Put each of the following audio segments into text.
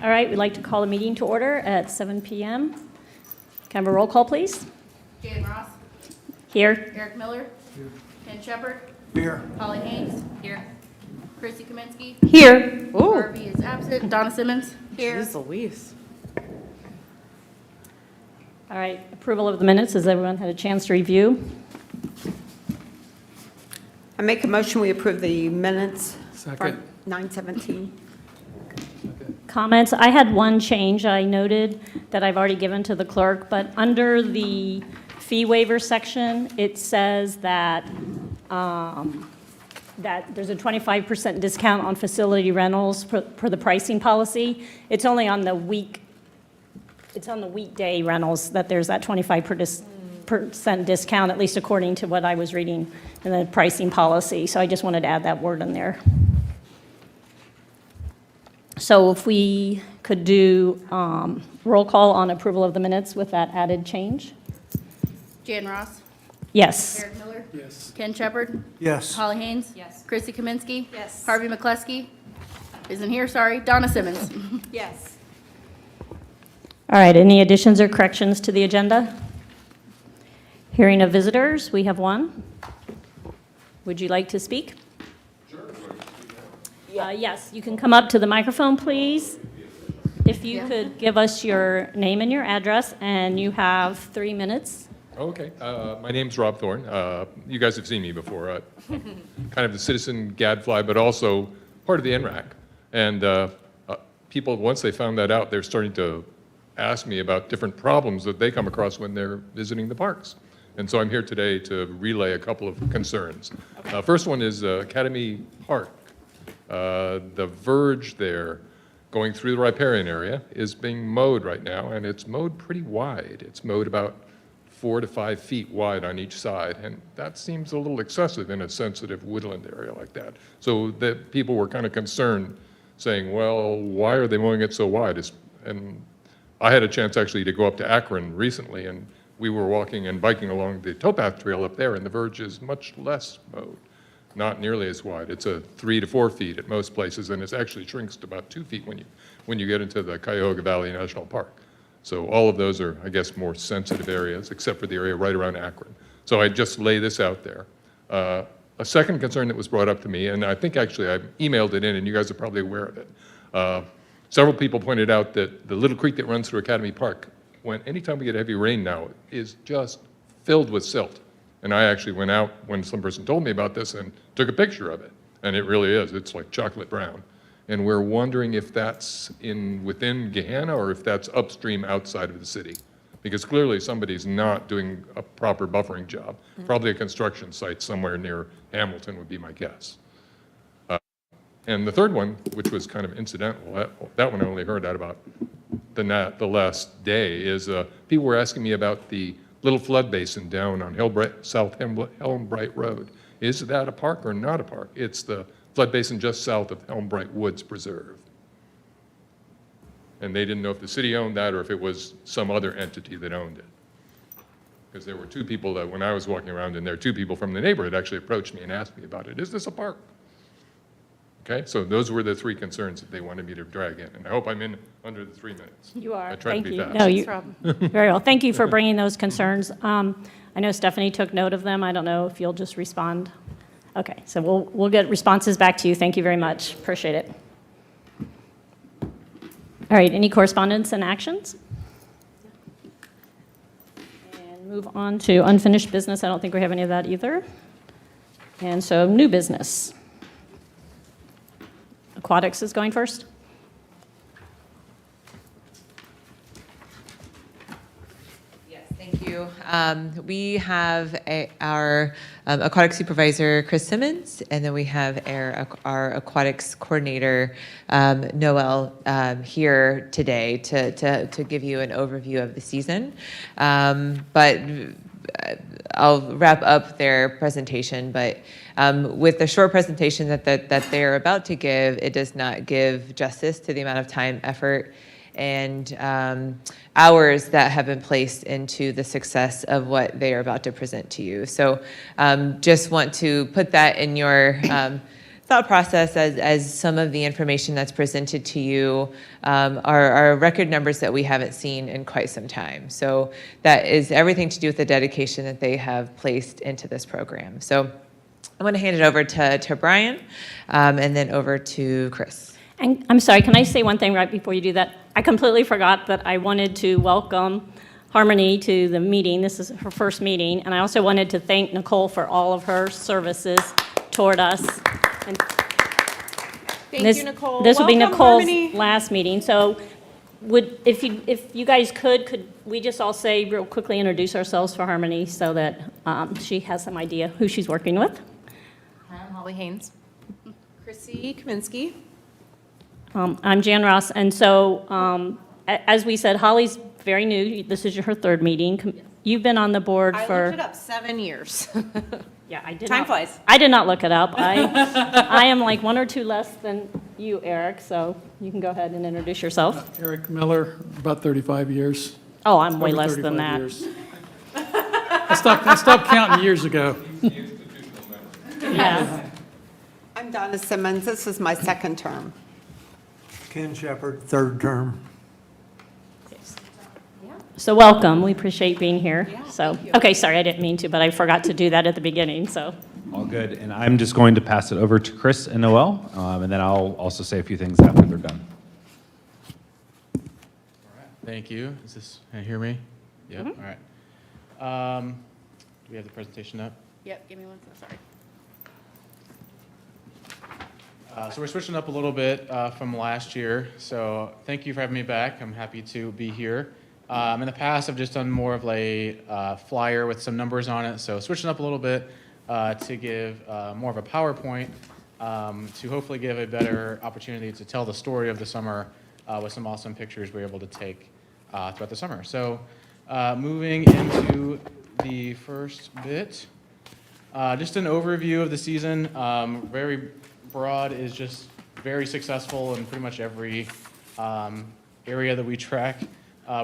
All right, we'd like to call the meeting to order at 7 p.m. Can I have a roll call, please? Jan Ross. Here. Eric Miller. Here. Ken Shepard. Here. Holly Haynes. Here. Chrissy Kaminsky. Here. Harvey is absent. Donna Simmons. Here. Jeez Louise. All right, approval of the minutes. Has everyone had a chance to review? I make a motion, we approve the minutes Second. from 9/17. Comments? I had one change I noted that I've already given to the clerk, but under the fee waiver section, it says that that there's a 25% discount on facility rentals per the pricing policy. It's only on the weekday rentals that there's that 25% discount, at least according to what I was reading in the pricing policy. So I just wanted to add that word in there. So if we could do roll call on approval of the minutes with that added change? Jan Ross. Yes. Eric Miller. Yes. Ken Shepard. Yes. Holly Haynes. Yes. Chrissy Kaminsky. Yes. Harvey McCleskey. Isn't here, sorry. Donna Simmons. Yes. All right, any additions or corrections to the agenda? Hearing of visitors, we have one. Would you like to speak? Yes, you can come up to the microphone, please. If you could give us your name and your address, and you have 3 minutes. Okay, my name's Rob Thorne. You guys have seen me before. Kind of the citizen gadfly, but also part of the NRAC. And people, once they found that out, they're starting to ask me about different problems that they come across when they're visiting the parks. And so I'm here today to relay a couple of concerns. First one is Academy Park. The verge there going through the riparian area is being mowed right now, and it's mowed pretty wide. It's mowed about 4 to 5 feet wide on each side, and that seems a little excessive in a sensitive woodland area like that. So that people were kind of concerned, saying, well, why are they mowing it so wide? And I had a chance actually to go up to Akron recently, and we were walking and biking along the towpath trail up there, and the verge is much less mowed. Not nearly as wide. It's a 3 to 4 feet at most places, and it actually shrinks to about 2 feet when you get into the Cuyahoga Valley National Park. So all of those are, I guess, more sensitive areas, except for the area right around Akron. So I just lay this out there. A second concern that was brought up to me, and I think actually I emailed it in, and you guys are probably aware of it. Several people pointed out that the little creek that runs through Academy Park, anytime we get heavy rain now, is just filled with silt. And I actually went out when some person told me about this and took a picture of it. And it really is. It's like chocolate brown. And we're wondering if that's within Gahanna or if that's upstream outside of the city. Because clearly somebody's not doing a proper buffering job. Probably a construction site somewhere near Hamilton would be my guess. And the third one, which was kind of incidental, that one I only heard out about the last day, is people were asking me about the little flood basin down on South Helmbright Road. Is that a park or not a park? It's the flood basin just south of Helmbright Woods Preserve. And they didn't know if the city owned that or if it was some other entity that owned it. Because there were 2 people that, when I was walking around in there, 2 people from the neighborhood actually approached me and asked me about it. Is this a park? Okay, so those were the 3 concerns that they wanted me to drag in. And I hope I'm in under the 3 minutes. You are. I tried Thank to be you. fast. No, very well. Thank you for bringing those concerns. I know Stephanie took note of them. I don't know if you'll just respond. Okay, so we'll get responses back to you. Thank you very much. Appreciate it. All right, any correspondence and actions? And move on to unfinished business. I don't think we have any of that either. And so new business. Aquatics is going first. Yes, thank you. We have our aquatic supervisor, Chris Simmons, and then we have our aquatics coordinator, Noel, here today to give you an overview of the season. But I'll wrap up their presentation, but with the short presentation that they're about to give, it does not give justice to the amount of time, effort, and hours that have been placed into the success of what they are about to present to you. So just want to put that in your thought process as some of the information that's presented to you are record numbers that we haven't seen in quite some time. So that is everything to do with the dedication that they have placed into this program. So I'm going to hand it over to Brian and then over to Chris. And I'm sorry, can I say one thing right before you do that? I completely forgot that I wanted to welcome Harmony to the meeting. This is her first meeting. And I also wanted to thank Nicole for all of her services toward us. And Thank this, you, Nicole. This will be Welcome, Nicole's Harmony. last meeting. So if you guys could we just all say real quickly introduce ourselves for Harmony so that she has some idea who she's working with? I'm Holly Haynes. Chrissy Kaminsky. I'm Jan Ross, and so as we said, Holly's very new. This is her third meeting. You've been on the board I for... looked it up, 7 years. Yeah, I did Time not, flies. I did not look it up. I am like 1 or 2 less than you, Eric, so you can go ahead and introduce yourself. Eric Miller, about 35 years. Oh, I'm way Over less than 35 that. years. I stopped counting years ago. Yeah. I'm Donna Simmons. This is my second term. Ken Shepard, third term. So welcome. We appreciate being here. Yeah, So, thank you. okay, sorry, I didn't mean to, but I forgot to do that at the beginning, so. All good. And I'm just going to pass it over to Chris and Noel, and then I'll also say a few things after they're done. Thank you. Can you hear me? Yep, Mm-hmm. all right. Do we have the presentation up? Yep, give me 1 second, sorry. So we're switching up a little bit from last year. So thank you for having me back. I'm happy to be here. In the past, I've just done more of a flyer with some numbers on it. So switching up a little bit to give more of a PowerPoint to hopefully give a better opportunity to tell the story of the summer with some awesome pictures we were able to take throughout the summer. So moving into the first bit, just an overview of the season. Very broad, is just very successful in pretty much every area that we track.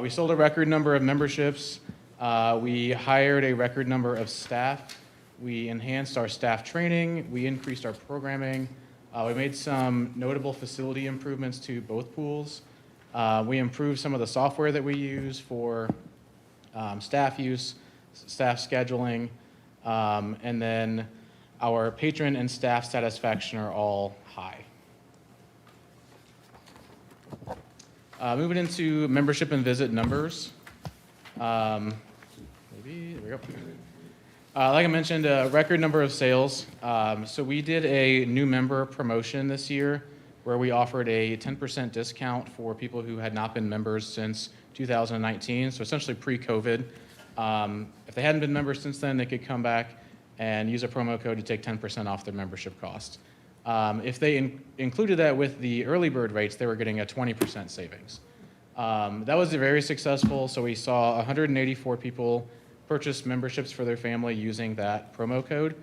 We sold a record number of memberships. We hired a record number of staff. We enhanced our staff training. We increased our programming. We made some notable facility improvements to both pools. We improved some of the software that we use for staff use, staff scheduling, and then our patron and staff satisfaction are all high. Moving into membership and visit numbers. There we go. Like I mentioned, a record number of sales. So we did a new member promotion this year where we offered a 10% discount for people who had not been members since 2019, so essentially pre-COVID. If they hadn't been members since then, they could come back and use a promo code to take 10% off their membership cost. If they included that with the early bird rates, they were getting a 20% savings. That was very successful, so we saw 184 people purchase memberships for their family using that promo code,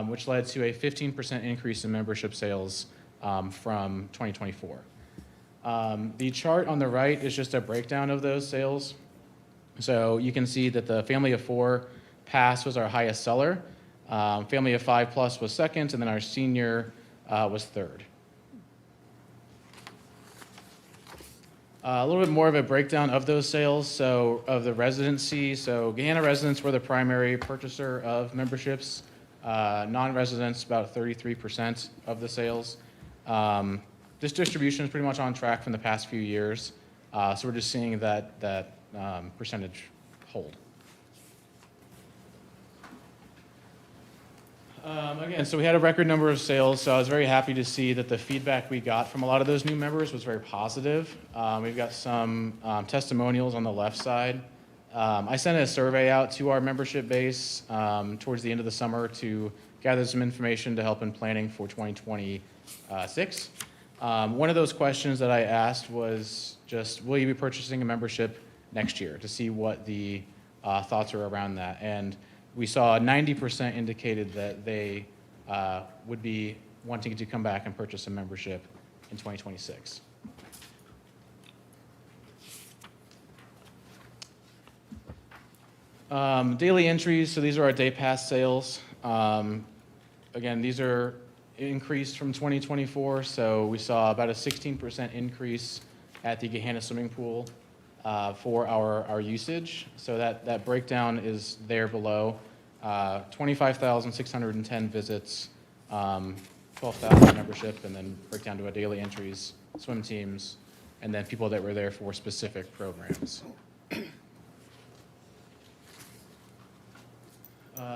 which led to a 15% increase in membership sales from 2024. The chart on the right is just a breakdown of those sales. So you can see that the family of 4 pass was our highest seller. Family of 5 plus was second, and then our senior was third. A little bit more of a breakdown of those sales. So of the residency, so Gahanna residents were the primary purchaser of memberships. Non-residents, about 33% of the sales. This distribution is pretty much on track from the past few years. So we're just seeing that percentage hold. Again, so we had a record number of sales, so I was very happy to see that the feedback we got from a lot of those new members was very positive. We've got some testimonials on the left side. I sent a survey out to our membership base towards the end of the summer to gather some information to help in planning for 2026. One of those questions that I asked was just, will you be purchasing a membership next year, to see what the thoughts are around that. And we saw 90% indicated that they would be wanting to come back and purchase a membership in 2026. Daily entries, so these are our day pass sales. Again, these are increased from 2024. So we saw about a 16% increase at the Gahanna swimming pool for our usage. So that breakdown is there below. 25,610 visits, 12,000 membership, and then breakdown to our daily entries, swim teams, and then people that were there for specific programs.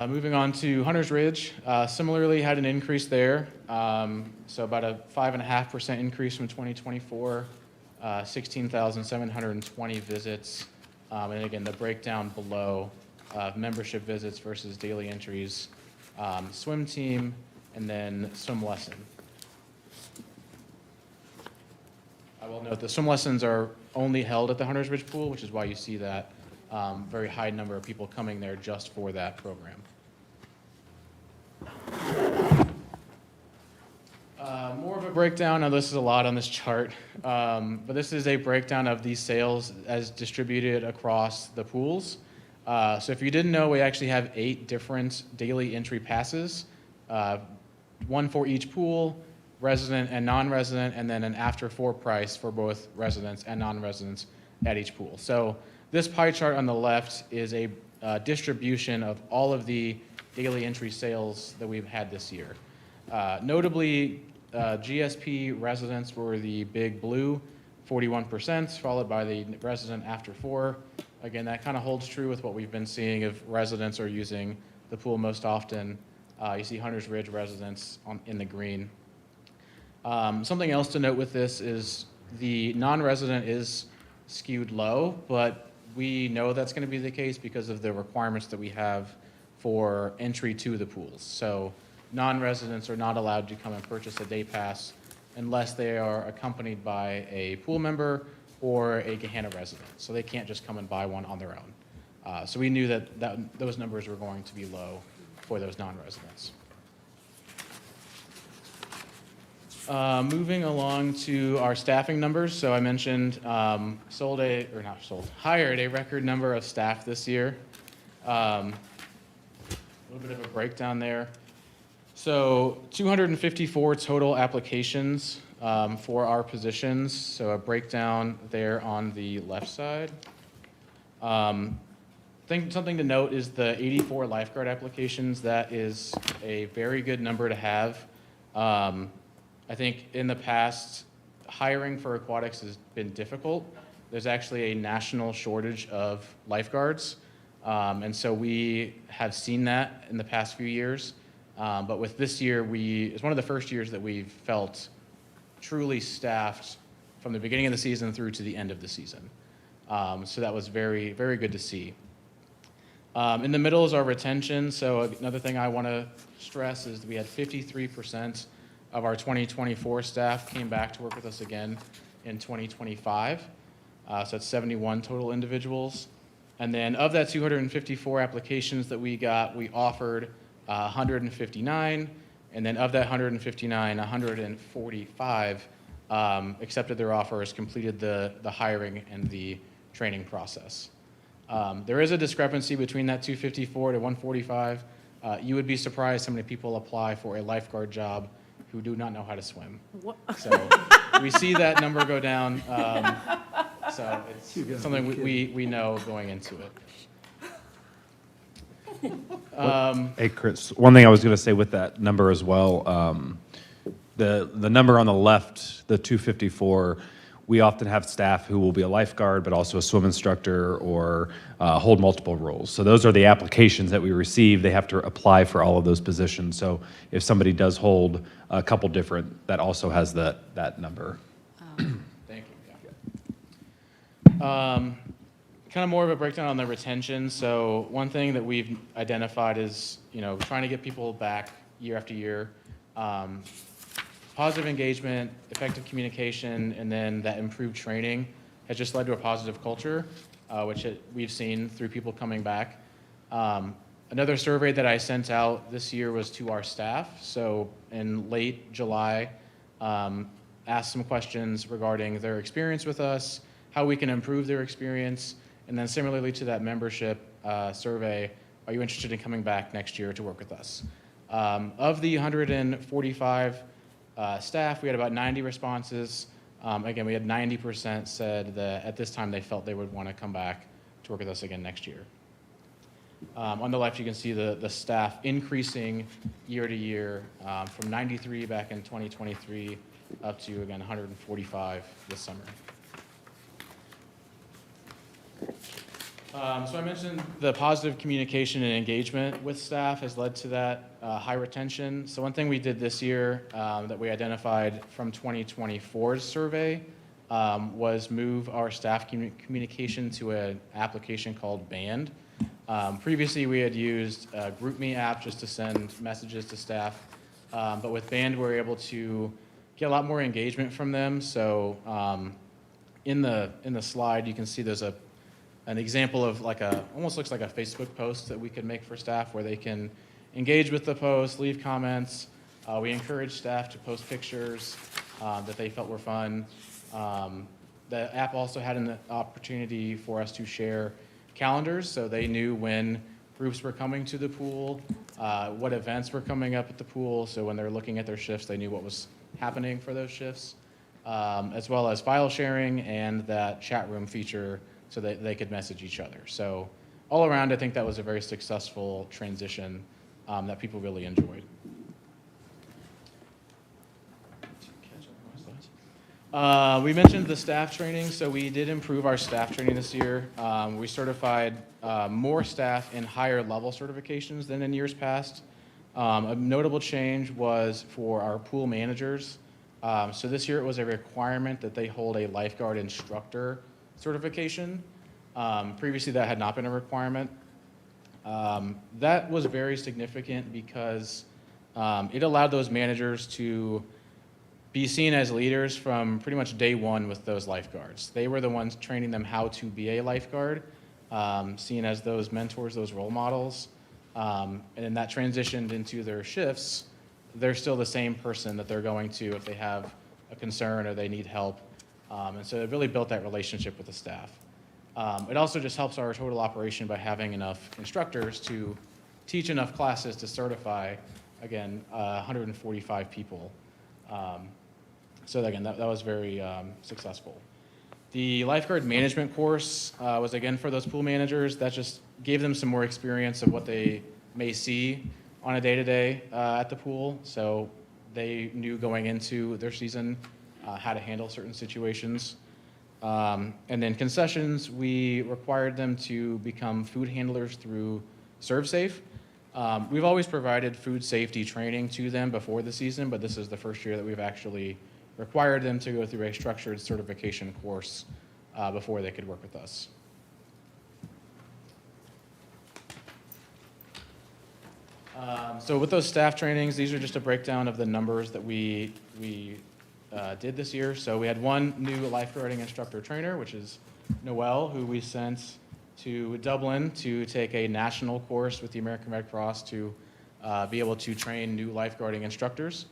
Moving on to Hunter's Ridge, similarly had an increase there. So about a 5.5% increase from 2024, 16,720 visits. And again, the breakdown below membership visits versus daily entries, swim team, and then swim lesson. I will note the swim lessons are only held at the Hunter's Ridge pool, which is why you see that very high number of people coming there just for that program. More of a breakdown, now this is a lot on this chart, but this is a breakdown of these sales as distributed across the pools. So if you didn't know, we actually have 8 different daily entry passes, one for each pool, resident and non-resident, and then an after 4 price for both residents and non-residents at each pool. So this pie chart on the left is a distribution of all of the daily entry sales that we've had this year. Notably, GSP residents were the big blue, 41%, followed by the resident after 4. Again, that kind of holds true with what we've been seeing if residents are using the pool most often. You see Hunter's Ridge residents in the green. Something else to note with this is the non-resident is skewed low, but we know that's going to be the case because of the requirements that we have for entry to the pools. So non-residents are not allowed to come and purchase a day pass unless they are accompanied by a pool member or a Gahanna resident. So they can't just come and buy one on their own. So we knew that those numbers were going to be low for those non-residents. Moving along to our staffing numbers. So I mentioned hired a record number of staff this year. A little bit of a breakdown there. So 254 total applications for our positions. So a breakdown there on the left side. I think something to note is the 84 lifeguard applications. That is a very good number to have. I think in the past, hiring for aquatics has been difficult. There's actually a national shortage of lifeguards. And so we have seen that in the past few years. But with this year, it's one of the first years that we've felt truly staffed from the beginning of the season through to the end of the season. So that was very, very good to see. In the middle is our retention. So another thing I want to stress is that we had 53% of our 2024 staff came back to work with us again in 2025. So that's 71 total individuals. And then of that 254 applications that we got, we offered 159. And then of that 159, 145 accepted their offers, completed the hiring and the training process. There is a discrepancy between that 254 to 145. You would be surprised how many people apply for a lifeguard job who do not know how to swim. So we see that number go down. So it's something we know going into it. Hey, Chris, one thing I was going to say with that number as well, the number on the left, the 254, we often have staff who will be a lifeguard, but also a swim instructor or hold multiple roles. So those are the applications that we receive. They have to apply for all of those positions. So if somebody does hold a couple different, that also has that number. Thank you. Yeah. Kind of more of a breakdown on the retention. So one thing that we've identified is, trying to get people back year after year. Positive engagement, effective communication, and then that improved training has just led to a positive culture, which we've seen through people coming back. Another survey that I sent out this year was to our staff. So in late July, asked some questions regarding their experience with us, how we can improve their experience, and then similarly to that membership survey, are you interested in coming back next year to work with us? Of the 145 staff, we had about 90 responses. Again, we had 90% said that at this time they felt they would want to come back to work with us again next year. On the left, you can see the staff increasing year to year from 93 back in 2023 up to, again, 145 this summer. So I mentioned the positive communication and engagement with staff has led to that high retention. So one thing we did this year that we identified from 2024's survey was move our staff communication to an application called Band. Previously, we had used a GroupMe app just to send messages to staff, but with Band, we're able to get a lot more engagement from them. So in the slide, you can see there's an example of almost looks like a Facebook post that we could make for staff where they can engage with the post, leave comments. We encourage staff to post pictures that they felt were fun. The app also had an opportunity for us to share calendars, so they knew when groups were coming to the pool, what events were coming up at the pool, so when they're looking at their shifts, they knew what was happening for those shifts, as well as file sharing and that chat room feature so that they could message each other. So all around, I think that was a very successful transition that people really enjoyed. We mentioned the staff training, so we did improve our staff training this year. We certified more staff in higher level certifications than in years past. A notable change was for our pool managers. So this year it was a requirement that they hold a lifeguard instructor certification. Previously that had not been a requirement. That was very significant because it allowed those managers to be seen as leaders from pretty much day one with those lifeguards. They were the ones training them how to be a lifeguard, seen as those mentors, those role models. And then that transitioned into their shifts. They're still the same person that they're going to if they have a concern or they need help. And so it really built that relationship with the staff. It also just helps our total operation by having enough instructors to teach enough classes to certify, again, 145 people. So again, that was very successful. The lifeguard management course was again for those pool managers. That just gave them some more experience of what they may see on a day-to-day at the pool. So they knew going into their season how to handle certain situations. And then concessions, we required them to become food handlers through ServSafe. We've always provided food safety training to them before the season, but this is the first year that we've actually required them to go through a structured certification course before they could work with us. So with those staff trainings, these are just a breakdown of the numbers that we did this year. So we had one new lifeguarding instructor trainer, which is Noelle, who we sent to Dublin to take a national course with the American Red Cross to be able to train new lifeguarding instructors.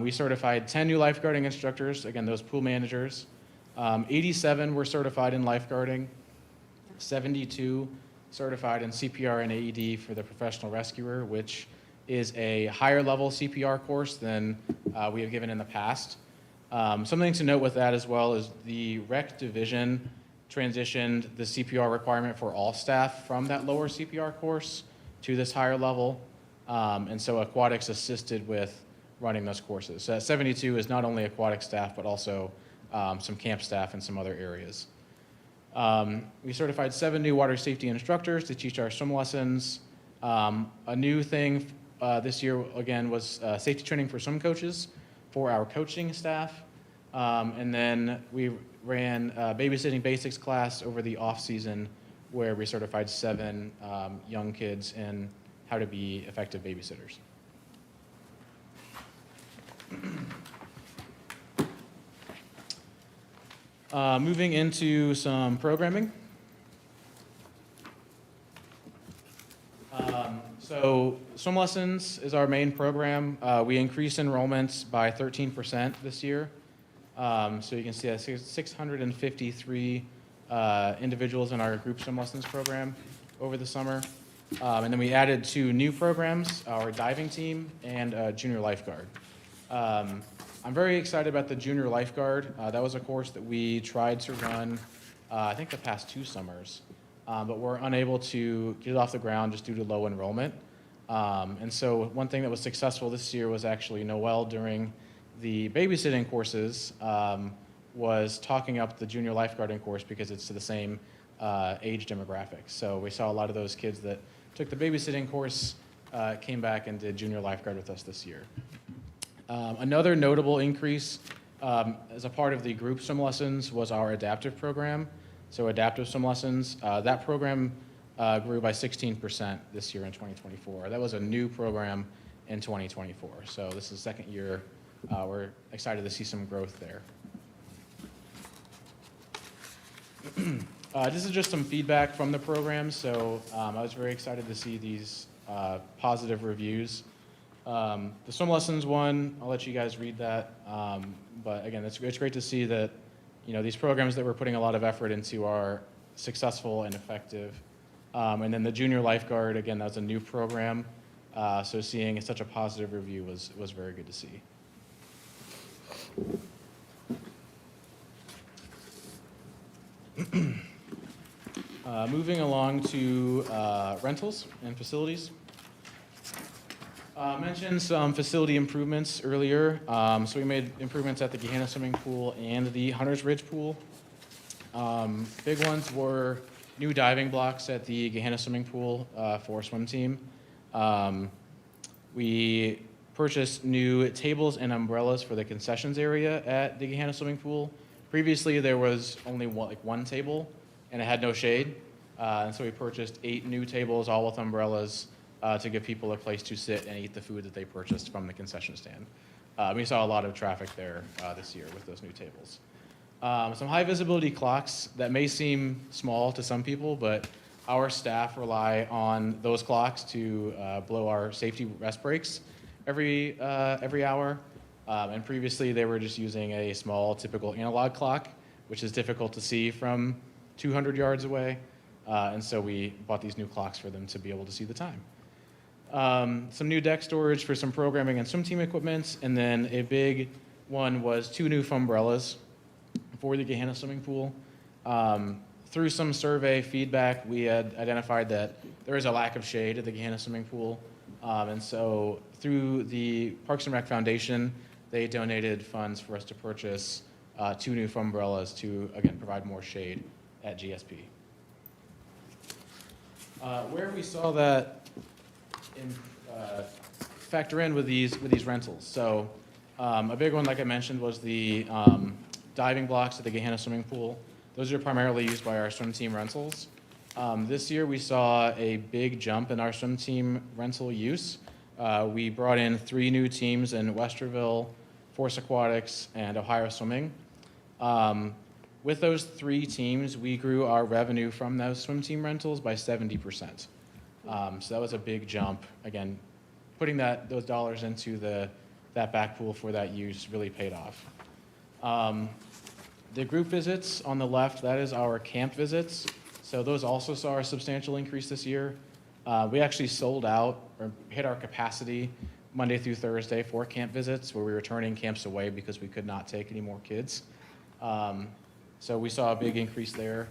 We certified 10 new lifeguarding instructors, again, those pool managers. 87 were certified in lifeguarding, 72 certified in CPR and AED for the professional rescuer, which is a higher level CPR course than we have given in the past. Something to note with that as well is the rec division transitioned the CPR requirement for all staff from that lower CPR course to this higher level. And so aquatics assisted with running those courses. So 72 is not only aquatic staff, but also some camp staff in some other areas. We certified 7 new water safety instructors to teach our swim lessons. A new thing this year, again, was safety training for swim coaches for our coaching staff. And then we ran a babysitting basics class over the off season where we certified 7 young kids in how to be effective babysitters. Moving into some programming. So swim lessons is our main program. We increased enrollments by 13% this year. So you can see that 653 individuals in our group swim lessons program over the summer. And then we added 2 new programs, our diving team and junior lifeguard. I'm very excited about the junior lifeguard. That was a course that we tried to run, I think the past 2 summers, but we're unable to get it off the ground just due to low enrollment. And so one thing that was successful this year was actually Noel during the babysitting courses was talking up the junior lifeguarding course because it's to the same age demographic. So we saw a lot of those kids that took the babysitting course came back and did junior lifeguard with us this year. Another notable increase as a part of the group swim lessons was our adaptive program. So adaptive swim lessons, that program grew by 16% this year in 2024. That was a new program in 2024. So this is the second year. We're excited to see some growth there. This is just some feedback from the program. So I was very excited to see these positive reviews. The swim lessons one, I'll let you guys read that. But again, it's great to see that, these programs that we're putting a lot of effort into are successful and effective. And then the junior lifeguard, again, that was a new program. So seeing such a positive review was very good to see. Moving along to rentals and facilities. Mentioned some facility improvements earlier. So we made improvements at the Gahanna swimming pool and the Hunter's Ridge pool. Big ones were new diving blocks at the Gahanna swimming pool for our swim team. We purchased new tables and umbrellas for the concessions area at the Gahanna swimming pool. Previously, there was only one table, and it had no shade. And so we purchased 8 new tables, all with umbrellas, to give people a place to sit and eat the food that they purchased from the concession stand. We saw a lot of traffic there this year with those new tables. Some high visibility clocks that may seem small to some people, but our staff rely on those clocks to blow our safety rest breaks every hour. And previously they were just using a small typical analog clock, which is difficult to see from 200 yards away. And so we bought these new clocks for them to be able to see the time. Some new deck storage for some programming and swim team equipment. And then a big one was 2 new umbrellas for the Gahanna swimming pool. Through some survey feedback, we had identified that there is a lack of shade at the Gahanna swimming pool. And so through the Parks and Rec Foundation, they donated funds for us to purchase 2 new umbrellas to, again, provide more shade at GSP. Where we saw that factor in with these rentals. So a big one, like I mentioned, was the diving blocks at the Gahanna swimming pool. Those are primarily used by our swim team rentals. This year we saw a big jump in our swim team rental use. We brought in 3 new teams in Westerville, Force Aquatics, and Ohio Swimming. With those 3 teams, we grew our revenue from those swim team rentals by 70%. So that was a big jump. Again, putting those dollars into that back pool for that use really paid off. The group visits on the left, that is our camp visits. So those also saw a substantial increase this year. We actually sold out or hit our capacity Monday through Thursday for camp visits, where we were turning camps away because we could not take any more kids. So we saw a big increase there.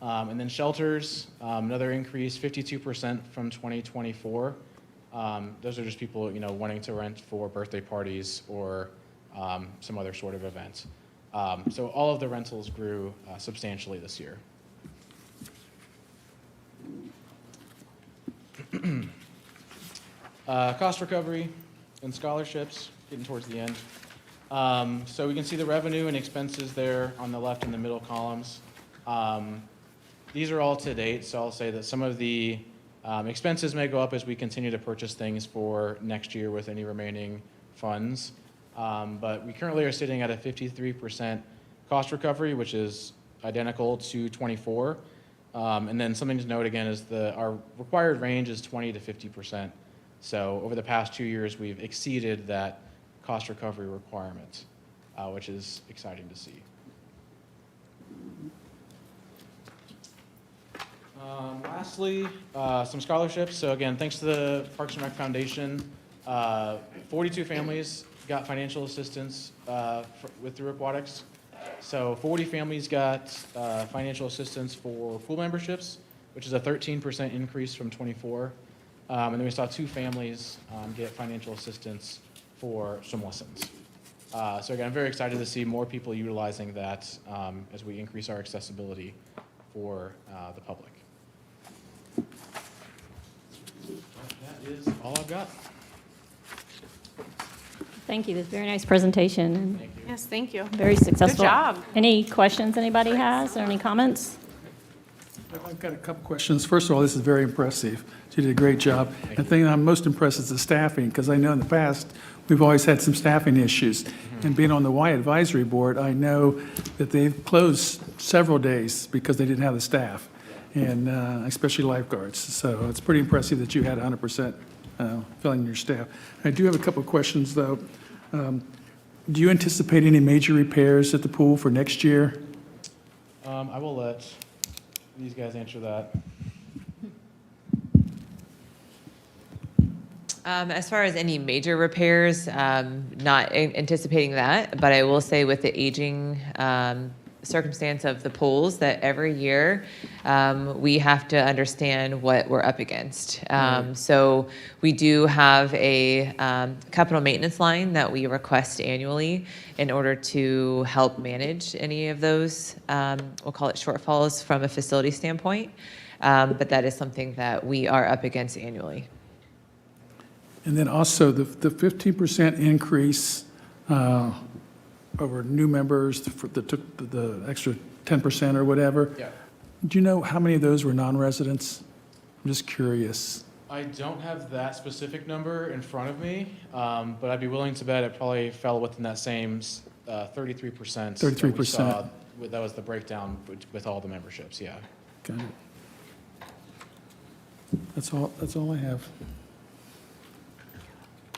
And then shelters, another increase, 52% from 2024. Those are just people, wanting to rent for birthday parties or some other sort of event. So all of the rentals grew substantially this year. Cost recovery and scholarships, getting towards the end. So we can see the revenue and expenses there on the left and the middle columns. These are all to date, so I'll say that some of the expenses may go up as we continue to purchase things for next year with any remaining funds. But we currently are sitting at a 53% cost recovery, which is identical to 24. And then something to note again is our required range is 20 to 50%. So over the past 2 years, we've exceeded that cost recovery requirement, which is exciting to see. Lastly, some scholarships. So again, thanks to the Parks and Rec Foundation, 42 families got financial assistance through aquatics. So 40 families got financial assistance for pool memberships, which is a 13% increase from 24. And then we saw 2 families get financial assistance for swim lessons. So again, I'm very excited to see more people utilizing that as we increase our accessibility for the public. That is all I've got. Thank you. That's a very nice presentation and Thank you. Yes, thank you. very successful. job. Any questions anybody has or any comments? I've got a couple questions. First of all, this is very impressive. You did a great job. The thing I'm most impressed is the staffing, because I know in the past, we've always had some staffing issues. And being on the Y Advisory Board, I know that they've closed several days because they didn't have the staff, and especially lifeguards. So it's pretty impressive that you had 100% filling your staff. I do have a couple of questions, though. Do you anticipate any major repairs at the pool for next year? I will let these guys answer that. As far as any major repairs, not anticipating that, but I will say with the aging circumstance of the pools that every year we have to understand what we're up against. So we do have a capital maintenance line that we request annually in order to help manage any of those, we'll call it shortfalls from a facility standpoint. But that is something that we are up against annually. And then also the 15% increase over new members that took the extra 10% or whatever. Yeah. Do you know how many of those were non-residents? I'm just curious. I don't have that specific number in front of me, but I'd be willing to bet it probably fell within that same 33%. 33%. That was the breakdown with all the memberships, yeah. Got it. That's all I have.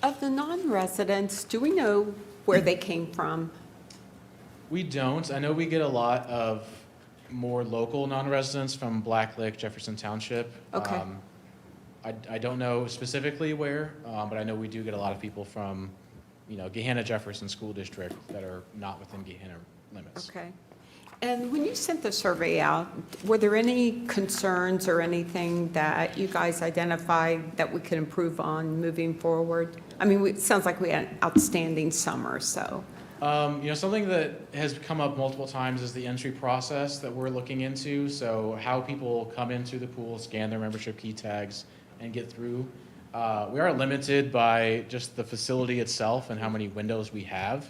Of the non-residents, do we know where they came from? We don't. I know we get a lot of more local non-residents from Black Lake, Jefferson Township. Okay. I don't know specifically where, but I know we do get a lot of people from, Gahanna Jefferson School District that are not within Gahanna limits. Okay. And when you sent the survey out, were there any concerns or anything that you guys identified that we could improve on moving forward? I mean, it sounds like we had an outstanding summer, so. Something that has come up multiple times is the entry process that we're looking into. So how people come into the pool, scan their membership key tags, and get through. We are limited by just the facility itself and how many windows we have.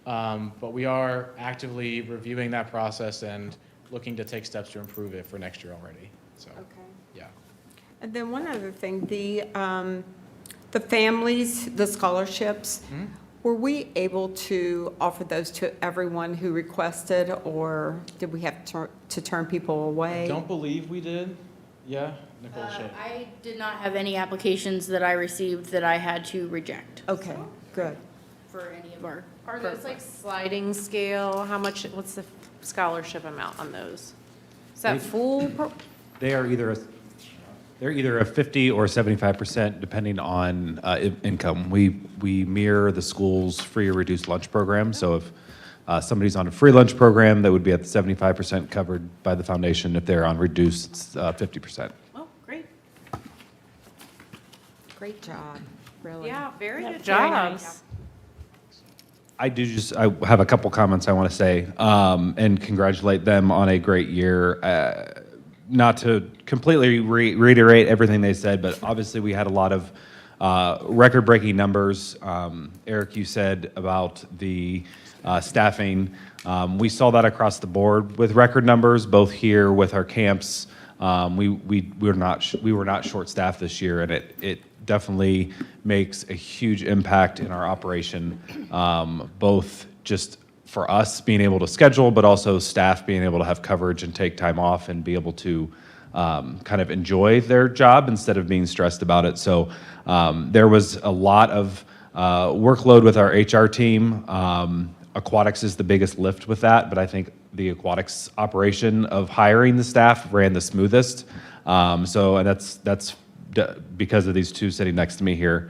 But we are actively reviewing that process and looking to take steps to improve it for next year already. So, Okay. yeah. And then one other thing, the families, the scholarships, were we able to offer those to everyone who requested, or did we have to turn people I away? don't believe we did. Yeah, Nicole Shea. I did not have any applications that I received that I had to reject Okay, good. for any of our. Are those like sliding scale? What's the scholarship amount on those? Is that full? They're either a 50 or 75%, depending on income. We mirror the school's free or reduced lunch program. So if somebody's on a free lunch program, that would be at the 75% covered by the foundation. If they're on reduced, it's 50%. Oh, great. Great job, really. Yeah, very Yeah, good very job. nice. I have a couple comments I want to say and congratulate them on a great year. Not to completely reiterate everything they said, but obviously we had a lot of record-breaking numbers. Eric, you said about the staffing. We saw that across the board with record numbers, both here with our camps. We were not short-staffed this year, and it definitely makes a huge impact in our operation, both just for us being able to schedule, but also staff being able to have coverage and take time off and be able to kind of enjoy their job instead of being stressed about it. So there was a lot of workload with our HR team. Aquatics is the biggest lift with that, but I think the aquatics operation of hiring the staff ran the smoothest. So, and that's because of these two sitting next to me here.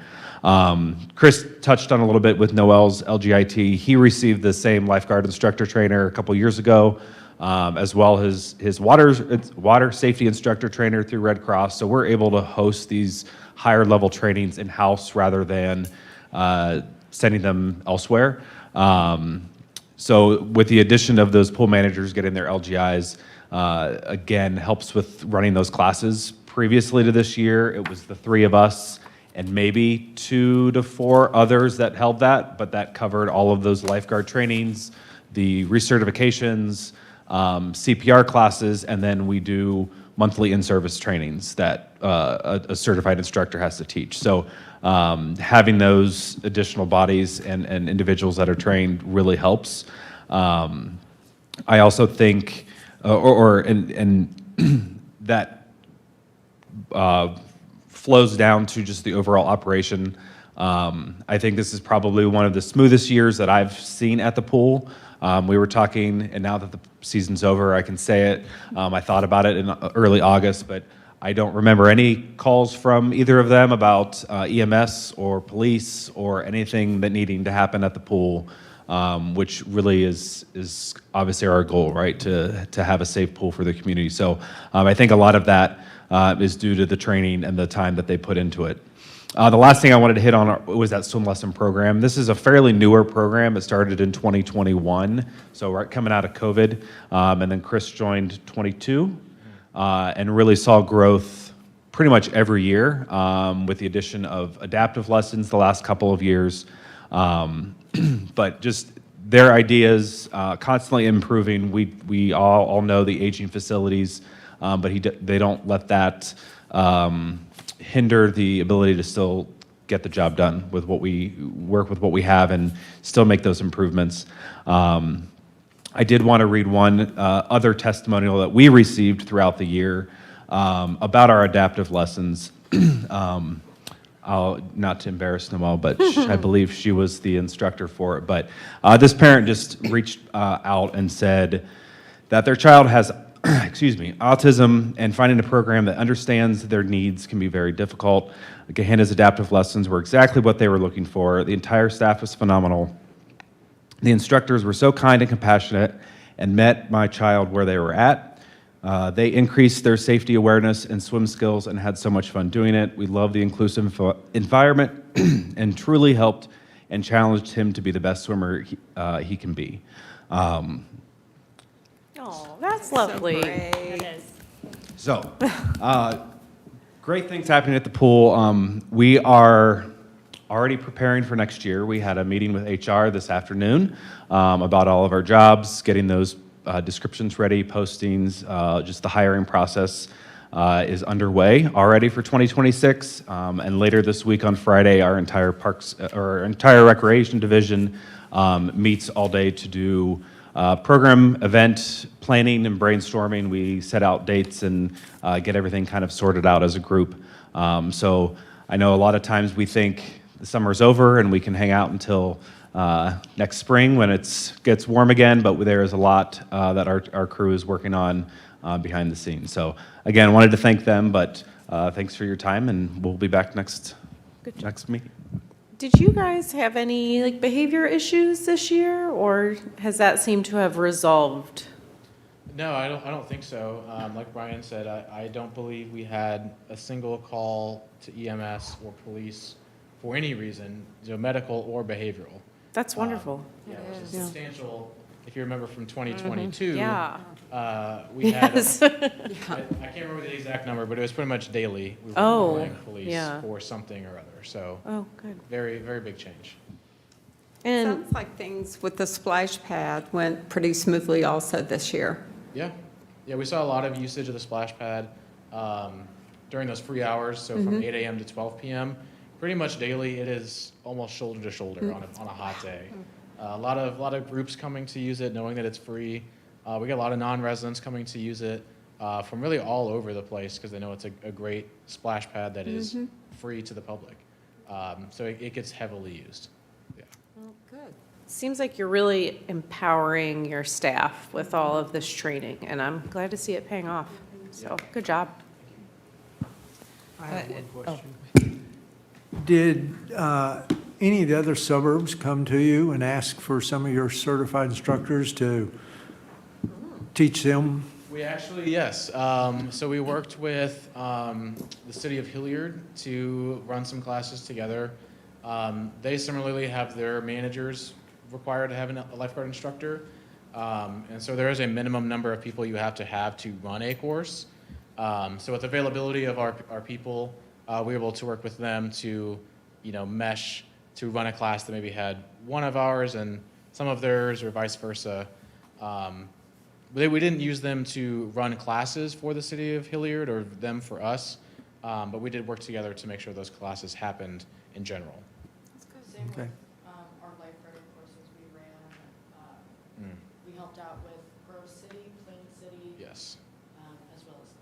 Chris touched on a little bit with Noel's LGIT. He received the same lifeguard instructor trainer a couple years ago, as well as his water safety instructor trainer through Red Cross. So we're able to host these higher level trainings in-house rather than sending them elsewhere. So with the addition of those pool managers getting their LGIs, again, helps with running those classes. Previously to this year, it was the three of us and maybe 2 to 4 others that held that, but that covered all of those lifeguard trainings, the recertifications, CPR classes, and then we do monthly in-service trainings that a certified instructor has to teach. So having those additional bodies and individuals that are trained really helps. I also think, that flows down to just the overall operation. I think this is probably one of the smoothest years that I've seen at the pool. We were talking, and now that the season's over, I can say it. I thought about it in early August, but I don't remember any calls from either of them about EMS or police or anything that needing to happen at the pool, which really is obviously our goal, right? To have a safe pool for the community. So I think a lot of that is due to the training and the time that they put into it. The last thing I wanted to hit on was that swim lesson program. This is a fairly newer program. It started in 2021, so right coming out of COVID. And then Chris joined 22 and really saw growth pretty much every year with the addition of adaptive lessons the last couple of years. But just their ideas constantly improving. We all know the aging facilities, but they don't let that hinder the ability to still get the job done with what we work with what we have and still make those improvements. I did want to read one other testimonial that we received throughout the year about our adaptive lessons. Not to embarrass Noelle, but I believe she was the instructor for it. But this parent just reached out and said that their child has autism, and finding a program that understands their needs can be very difficult. Gahanna's adaptive lessons were exactly what they were looking for. The entire staff was phenomenal. The instructors were so kind and compassionate and met my child where they were at. They increased their safety awareness and swim skills and had so much fun doing it. We love the inclusive environment and truly helped and challenged him to be the best swimmer he can be. Oh, that's lovely. It is. So, great things happening at the pool. We are already preparing for next year. We had a meeting with HR this afternoon about all of our jobs, getting those descriptions ready, postings, just the hiring process is underway already for 2026. And later this week on Friday, our entire recreation division meets all day to do program event planning and brainstorming. We set out dates and get everything kind of sorted out as a group. So I know a lot of times we think the summer's over and we can hang out until next spring when it gets warm again, but there is a lot that our crew is working on behind the scenes. So again, wanted to thank them, but thanks for your time, and we'll be back next meeting. Did you guys have any like behavior issues this year, or has that seemed to have resolved? No, I don't think so. Like Brian said, I don't believe we had a single call to EMS or police for any reason, medical or behavioral. That's wonderful. Yeah, which is substantial. If you remember from 2022, Yeah. we had, Yes. I can't remember the exact number, but it was pretty much daily. We were Oh, calling police yeah. for something or other. So Oh, good. very, very big change. And Sounds like things with the splash pad went pretty smoothly also this year. Yeah. Yeah, we saw a lot of usage of the splash pad during those free hours. So from 8 a.m. to 12 p.m., pretty much daily, it is almost shoulder to shoulder on a hot day. A lot of groups coming to use it, knowing that it's free. We get a lot of non-residents coming to use it from really all over the place because they know it's a great splash pad that is free to the public. So it gets heavily used. Yeah. Good. seems like you're really empowering your staff with all of this training, and I'm glad to see it paying off. So, good job. I have one question. Did any of the other suburbs come to you and ask for some of your certified instructors to teach them? We actually, yes. So we worked with the city of Hilliard to run some classes together. They similarly have their managers required to have a lifeguard instructor. And so there is a minimum number of people you have to run a course. So with availability of our people, we were able to work with them to, mesh to run a class that maybe had one of ours and some of theirs or vice versa. We didn't use them to run classes for the city of Hilliard or them for us, but we did work together to make sure those classes happened in general. Same Okay. with our lifeguarding courses we ran. We helped out with Grove City, Plain City, Yes. as well as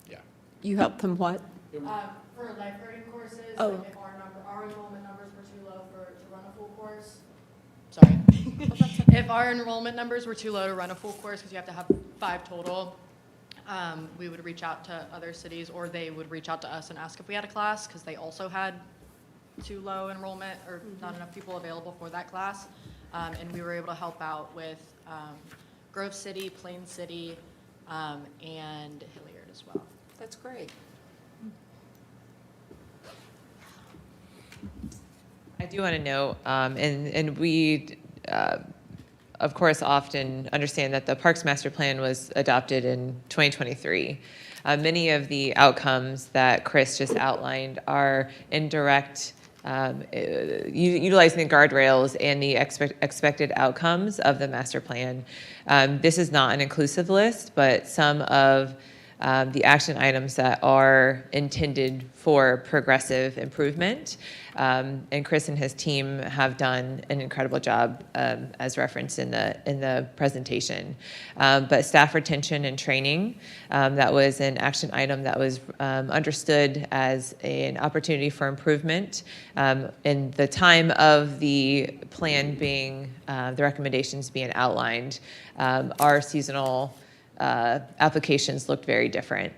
Hilliard. Yeah. You help them what? For lifeguarding courses, Oh. like if our enrollment numbers were too low to run a full course, sorry. If our enrollment numbers were too low to run a full course, because you have to have 5 total, we would reach out to other cities, or they would reach out to us and ask if we had a class, because they also had too low enrollment or not enough people available for that class. And we were able to help out with Grove City, Plain City, and Hilliard as well. That's great. I do want to note, and we, of course, often understand that the Parks Master Plan was adopted in 2023. Many of the outcomes that Chris just outlined are indirect, utilizing the guardrails and the expected outcomes of the master plan. This is not an inclusive list, but some of the action items that are intended for progressive improvement. And Chris and his team have done an incredible job, as referenced in the presentation. But staff retention and training, that was an action item that was understood as an opportunity for improvement. In the time of the plan being, the recommendations being outlined, our seasonal applications looked very different.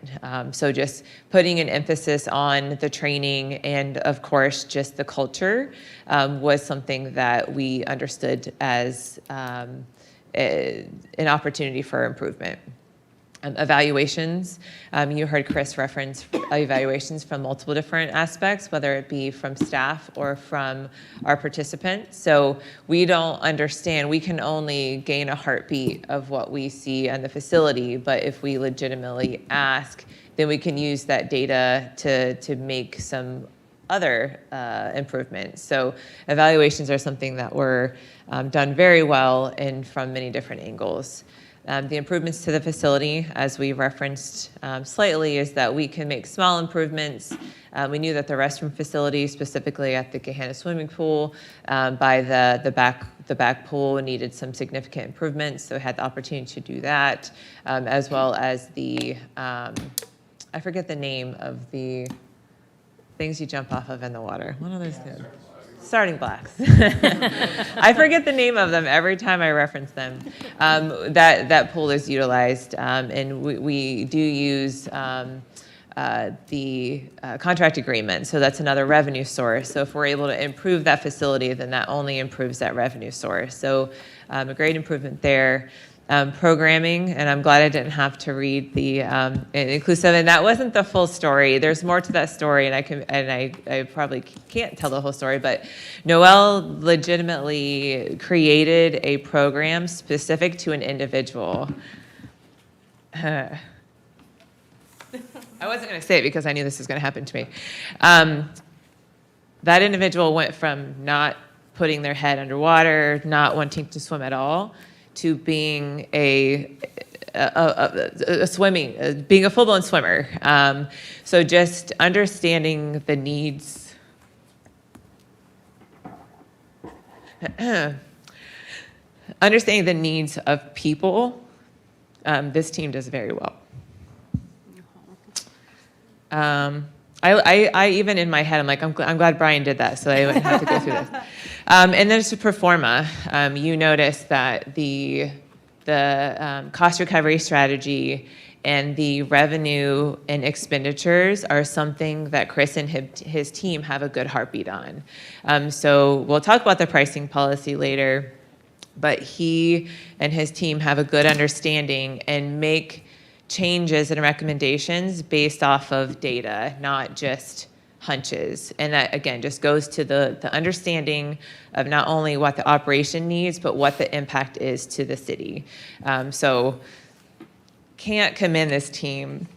So just putting an emphasis on the training and, of course, just the culture was something that we understood as an opportunity for improvement. Evaluations, you heard Chris reference evaluations from multiple different aspects, whether it be from staff or from our participants. So we don't understand, we can only gain a heartbeat of what we see in the facility, but if we legitimately ask, then we can use that data to make some other improvements. So evaluations are something that were done very well and from many different angles. The improvements to the facility, as we referenced slightly, is that we can make small improvements. We knew that the restroom facility, specifically at the Gahanna swimming pool, by the back pool, needed some significant improvements. So we had the opportunity to do that, as well as the, I forget the name of the things you jump off of in the water. What are those things? Starting blocks. I forget the name of them every time I reference them. That pool is utilized, and we do use the contract agreement. So that's another revenue source. So if we're able to improve that facility, then that only improves that revenue source. So a great improvement there. Programming, and I'm glad I didn't have to read the inclusive, and that wasn't the full story. There's more to that story, and I probably can't tell the whole story, but Noelle legitimately created a program specific to an individual. I wasn't going to say it because I knew this was going to happen to me. That individual went from not putting their head underwater, not wanting to swim at all, to being being a full-blown swimmer. So just understanding the needs, of people, this team does very well. I even in my head, I'm like, I'm glad Brian did that, so I wouldn't have to go through this. And then to pro forma, you notice that the the cost recovery strategy and the revenue and expenditures are something that Chris and his team have a good heartbeat on. So we'll talk about the pricing policy later, but he and his team have a good understanding and make changes and recommendations based off of data, not just hunches. And that, again, just goes to the understanding of not only what the operation needs, but what the impact is to the city. So can't commend this team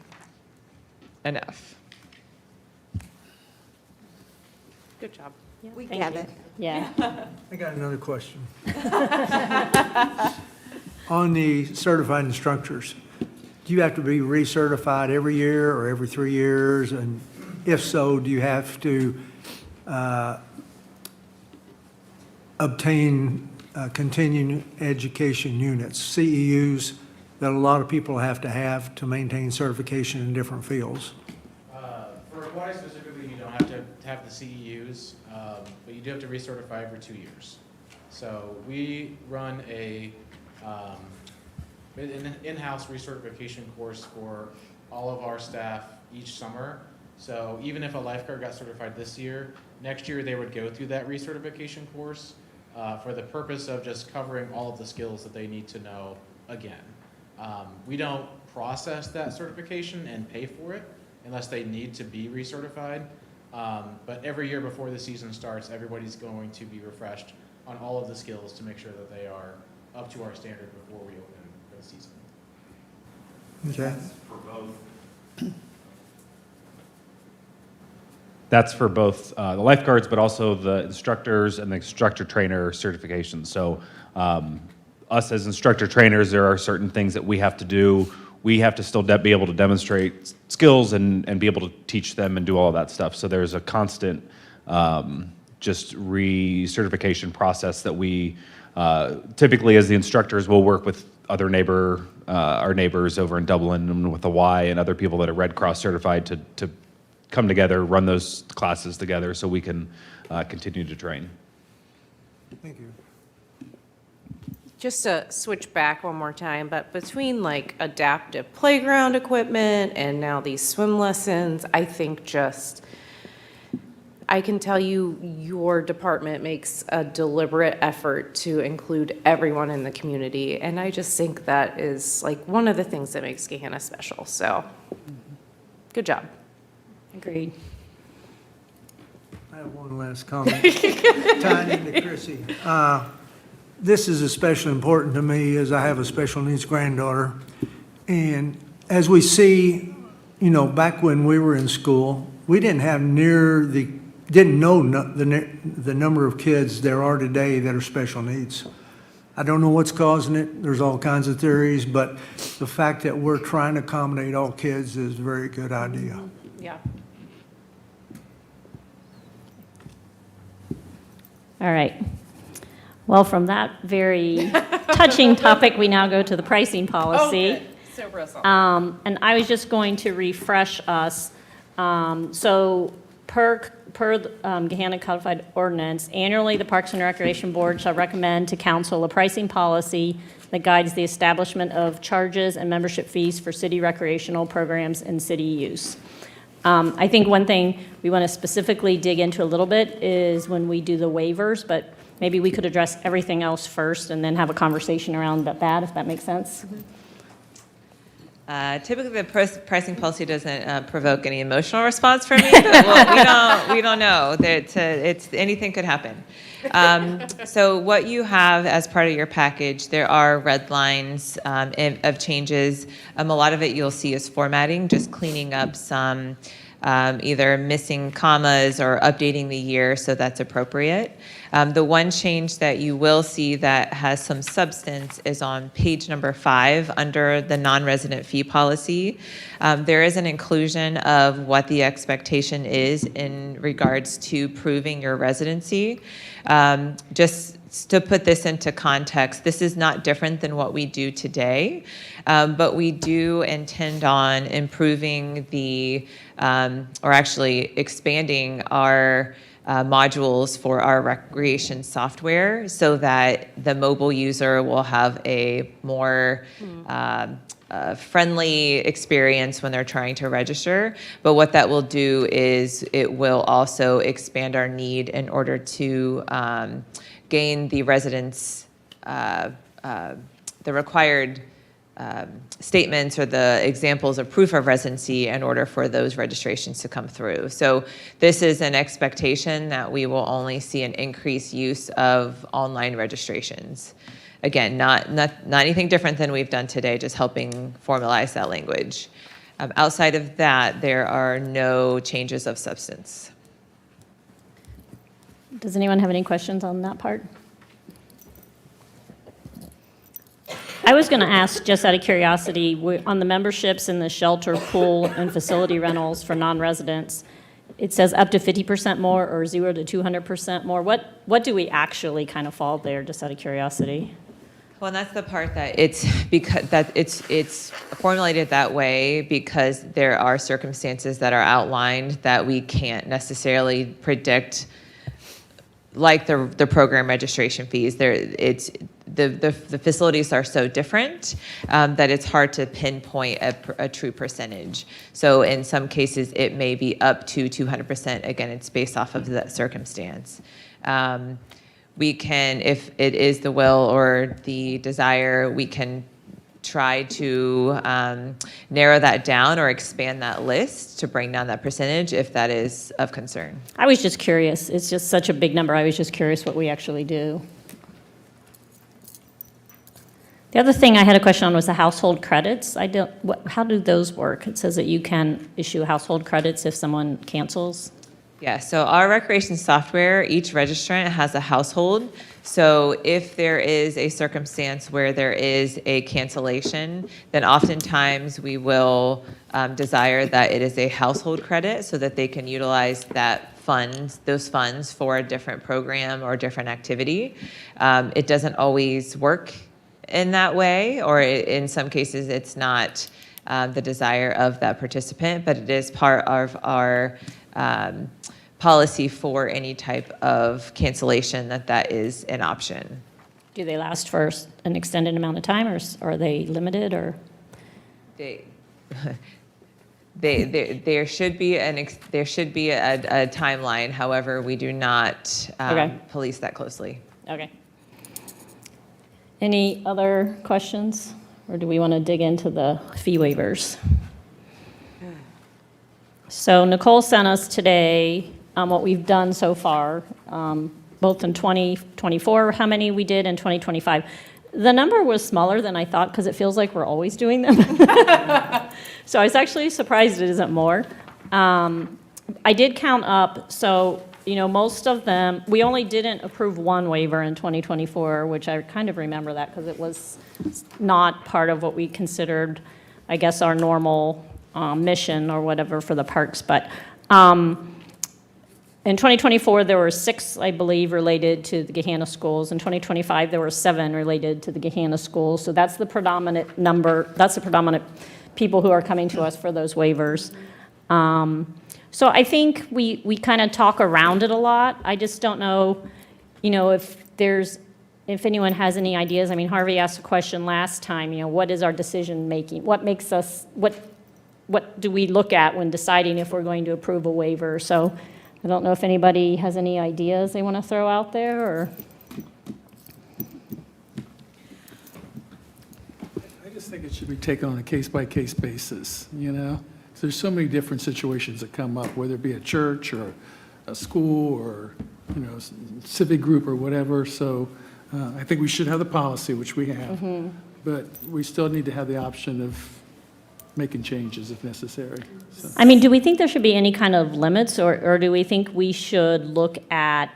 enough. Good job. We Thank get you. it. Yeah. I got another question. On the certified instructors, do you have to be recertified every year or every 3 years? And if so, do you have to obtain continuing education units, CEUs, that a lot of people have to maintain certification in different fields? For aquatics specifically, you don't have to have the CEUs, but you do have to recertify every 2 years. So we run an in-house recertification course for all of our staff each summer. So even if a lifeguard got certified this year, next year they would go through that recertification course for the purpose of just covering all of the skills that they need to know again. We don't process that certification and pay for it unless they need to be recertified. But every year before the season starts, everybody's going to be refreshed on all of the skills to make sure that they are up to our standard before we open for the season. Okay. That's for both the lifeguards, but also the instructors and the instructor trainer certifications. So us as instructor trainers, there are certain things that we have to do. We have to still be able to demonstrate skills and be able to teach them and do all of that stuff. So there's a constant just recertification process that we typically, as the instructors, will work with our neighbors over in Dublin and with the Y and other people that are Red Cross certified to come together, run those classes together so we can continue to train. Thank you. Just to switch back one more time, but between like adaptive playground equipment and now these swim lessons, I think I can tell you your department makes a deliberate effort to include everyone in the community. And I just think that is like one of the things that makes Gahanna special. So good job. Agreed. I have one last comment. Tying into Chrissy. This is especially important to me as I have a special needs granddaughter. And as we see, back when we were in school, we didn't have didn't know the number of kids there are today that are special needs. I don't know what's causing it. There's all kinds of theories, but the fact that we're trying to accommodate all kids is a very good idea. Yeah. All right. Well, from that very touching topic, we now go to the pricing policy. So Russell. And I was just going to refresh us. So per Gahanna Codified Ordinance, annually, the Parks and Recreation Board shall recommend to council a pricing policy that guides the establishment of charges and membership fees for city recreational programs and city use. I think one thing we want to specifically dig into a little bit is when we do the waivers, but maybe we could address everything else first and then have a conversation around that, if that makes sense. Typically, the pricing policy doesn't provoke any emotional response from me, but we don't know. Anything could happen. So what you have as part of your package, there are red lines of changes. A lot of it you'll see is formatting, just cleaning up some either missing commas or updating the year so that's appropriate. The one change that you will see that has some substance is on page number 5 under the non-resident fee policy. There is an inclusion of what the expectation is in regards to proving your residency. Just to put this into context, this is not different than what we do today, but we do intend on improving or actually expanding our modules for our recreation software so that the mobile user will have a more friendly experience when they're trying to register. But what that will do is it will also expand our need in order to gain the residents' the required statements or the examples of proof of residency in order for those registrations to come through. So this is an expectation that we will only see an increased use of online registrations. Again, not anything different than we've done today, just helping formalize that language. Outside of that, there are no changes of substance. Does anyone have any questions on that part? I was going to ask, just out of curiosity, on the memberships in the shelter, pool, and facility rentals for non-residents, it says up to 50% more or 0 to 200% more. What do we actually kind of fall there, just out of curiosity? Well, and that's the part that it's formulated that way because there are circumstances that are outlined that we can't necessarily predict, like the program registration fees. The facilities are so different that it's hard to pinpoint a true percentage. So in some cases, it may be up to 200%. Again, it's based off of that circumstance. We can, if it is the will or the desire, we can try to narrow that down or expand that list to bring down that percentage if that is of concern. I was just curious. It's just such a big number. I was just curious what we actually do. The other thing I had a question on was the household credits. How do those work? It says that you can issue household credits if someone cancels. Yeah, so our recreation software, each registrant has a household. So if there is a circumstance where there is a cancellation, then oftentimes we will desire that it is a household credit so that they can utilize those funds for a different program or different activity. It doesn't always work in that way, or in some cases it's not the desire of that participant, but it is part of our policy for any type of cancellation that is an option. Do they last for an extended amount of time, or are they limited, or? There should be a timeline. However, we do not police that closely. Okay. Any other questions, or do we want to dig into the fee waivers? So Nicole sent us today what we've done so far, both in 2024, how many we did in 2025. The number was smaller than I thought because it feels like we're always doing them. So I was actually surprised it isn't more. I did count up, so most of them, we only didn't approve one waiver in 2024, which I kind of remember that because it was not part of what we considered, I guess, our normal mission or whatever for the parks. But in 2024, there were 6, I believe, related to the Gahanna schools. In 2025, there were 7 related to the Gahanna schools. So that's the predominant number. That's the predominant people who are coming to us for those waivers. So I think we kind of talk around it a lot. I just don't know, if anyone has any ideas. I mean, Harvey asked a question last time, what is our decision making? What makes us, what do we look at when deciding if we're going to approve a waiver? So I don't know if anybody has any ideas they want to throw out there, or. I just think it should be taken on a case-by-case basis, So there's so many different situations that come up, whether it be a church or a school or, civic group or whatever. So I think we should have the policy, which we have, but we still need to have the option of making changes if necessary. So. I mean, do we think there should be any kind of limits, or do we think we should look at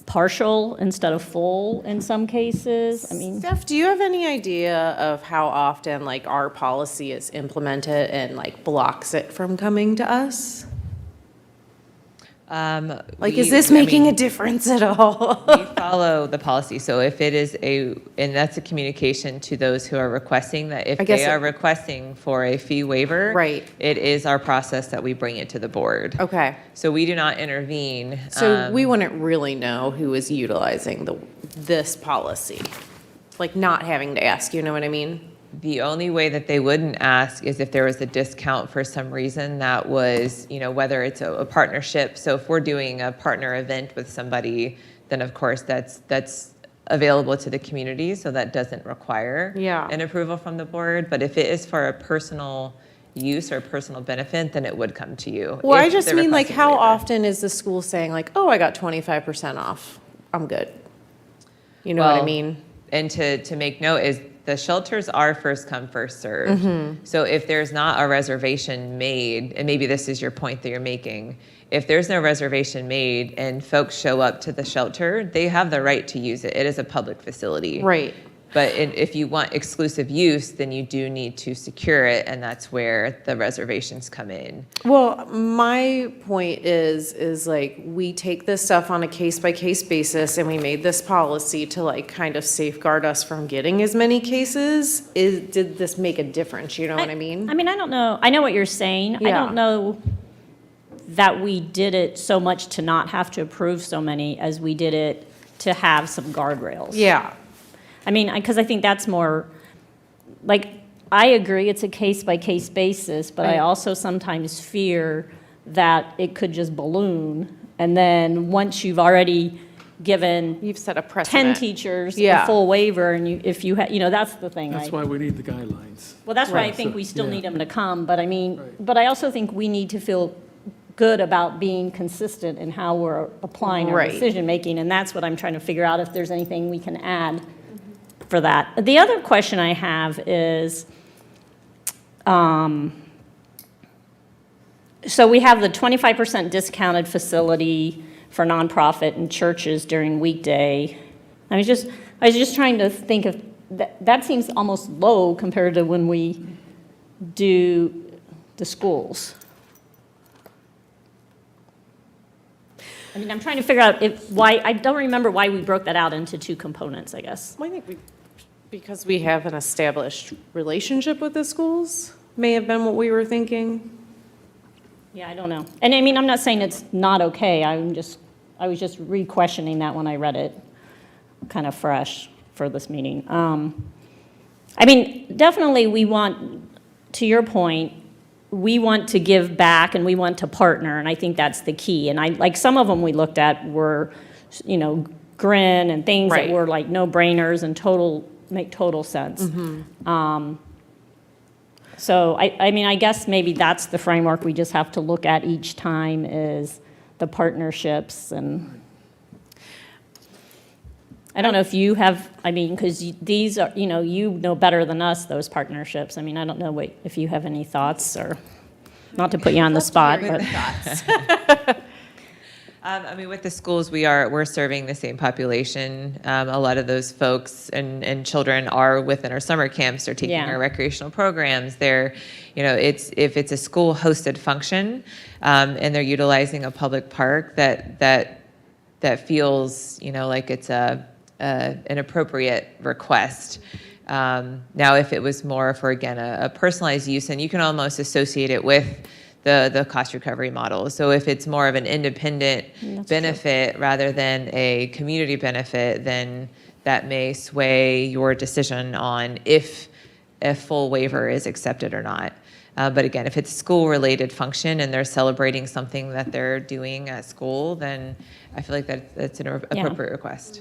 partial instead of full in some cases? I mean, Steph, do you have any idea of how often our policy is implemented and blocks it from coming to us? Like, is this making a difference at all? We follow the policy, so if it is and that's a communication to those who are requesting, that if I guess they are requesting for a fee waiver, Right. it is our process that we bring it to the board. Okay. So we do not intervene. So we wouldn't really know who is utilizing this policy, like not having to ask, you know what I mean? The only way that they wouldn't ask is if there was a discount for some reason that was, whether it's a partnership. So if we're doing a partner event with somebody, then of course that's available to the community, so that doesn't require Yeah. an approval from the board. But if it is for a personal use or personal benefit, then it would come to you. Well, I if just they're mean, like, requesting how waiver. often is the school saying, like, oh, I got 25% off, I'm good? You know what I Well, mean? And to make note is the shelters are first come, first served. Mm-hmm. So if there's not a reservation made, and maybe this is your point that you're making, if there's no reservation made and folks show up to the shelter, they have the right to use it. It is a public facility. Right. But if you want exclusive use, then you do need to secure it, and that's where the reservations come in. Well, my point is like, we take this stuff on a case-by-case basis, and we made this policy to like kind of safeguard us from getting as many cases. Did this make a difference, you know what I mean? I mean, I don't know. I know what you're saying. I Yeah. don't know that we did it so much to not have to approve so many as we did it to have some guardrails. Yeah. I mean, because I think that's more, like, I agree it's a case-by-case basis, but I Right. also sometimes fear that it could just balloon, and then once you've already given You've set a 10 precedent. teachers a Yeah. full waiver, and if you, that's the thing. That's why we need the guidelines. Well, that's why I Right. think we still Yeah. need them to come, but I mean, Right. but I also think we need to feel good about being consistent in how we're applying our Right. decision-making, and that's what I'm trying to figure out, if there's anything we can add for that. The other question I have is, so we have the 25% discounted facility for nonprofit and churches during weekday. I was just trying to think of, that seems almost low compared to when we do the schools. I mean, I'm trying to figure out why, I don't remember why we broke that out into two components, I guess. Well, I think because we have an established relationship with the schools, may have been what we were thinking. Yeah, I don't know. And I mean, I'm not saying it's not okay, I was just re-questioning that when I read it, kind of fresh for this meeting. I mean, definitely we want, to your point, we want to give back and we want to partner, and I think that's the key. And like some of them we looked at were, Grin and things that Right. were like no-brainers and make total sense. So I mean, I guess maybe that's the framework we just have to look at each time, is the partnerships. And I don't know if you have, I mean, because these are, you know better than us, those partnerships. I mean, I don't know if you have any thoughts, or, not to put you on the spot, but. I mean, with the schools, we're serving the same population. A lot of those folks and children are within our summer camps. They're taking Yeah. our recreational programs. They're, if it's a school hosted function, and they're utilizing a public park that feels, like it's an appropriate request. Now, if it was more for, again, a personalized use, and you can almost associate it with the cost recovery model. So if it's more of an independent benefit rather than a community benefit, then that may sway your decision on if a full waiver is accepted or not. But again, if it's a school-related function and they're celebrating something that they're doing at school, then I feel like that's an appropriate request.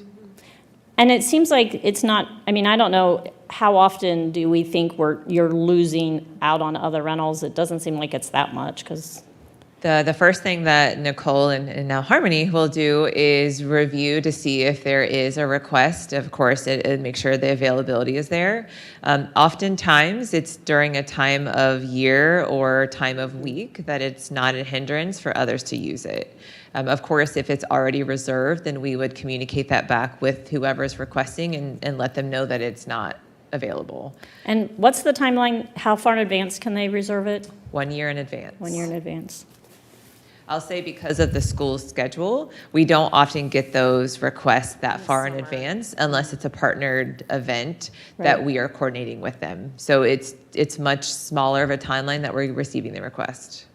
And it seems like it's not, I mean, I don't know, how often do we think you're losing out on other rentals? It doesn't seem like it's that much, because. The first thing that Nicole and now Harmony will do is review to see if there is a request. Of course, and make sure the availability is there. Oftentimes, it's during a time of year or time of week that it's not a hindrance for others to use it. Of course, if it's already reserved, then we would communicate that back with whoever's requesting and let them know that it's not available. And what's the timeline? How far in advance can they reserve it? 1 year in advance. 1 year in advance. I'll say because of the school's schedule, we don't often get those requests that far in advance unless it's a partnered event that Right. we are coordinating with them. So it's much smaller of a timeline that we're receiving the request.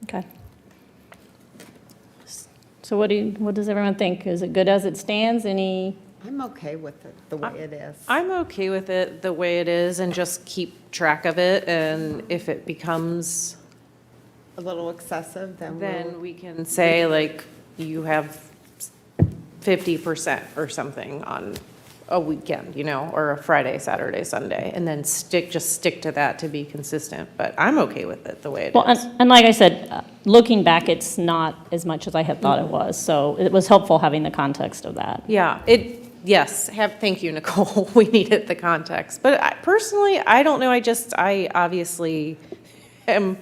Okay. So what does everyone think? Is it good as it stands? Any, I'm okay with it the way it is. I'm okay with it the way it is and just keep track of it. And if it becomes, A little excessive, then then we can say like you have 50% or something on a weekend, you know, or a Friday, Saturday, Sunday, and then just stick to that to be consistent. But I'm okay with it the way it well, is. and like I said, looking back, it's not as much as I had thought it was. So it was helpful having the context of that. Yeah, yes, thank you, Nicole. We needed the context. But personally, I don't know. I obviously am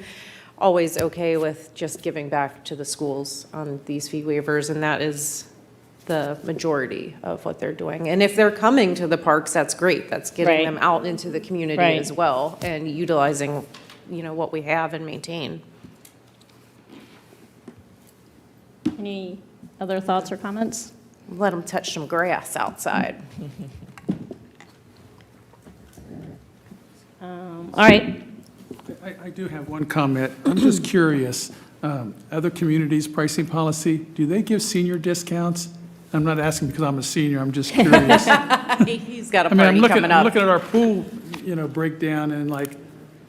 always okay with just giving back to the schools on these fee waivers, and that is the majority of what they're doing. And if they're coming to the parks, that's great. That's getting Right. them out into the community Right. as well and utilizing, you know, what we have and maintain. Any other thoughts or comments? Let them touch some grass outside. All right. I do have one comment. I'm just curious, other communities' pricing policy, do they give senior discounts? I'm not asking because I'm a senior, I'm just curious. He's got a I mean, party coming I'm up. looking at our pool, breakdown, and like,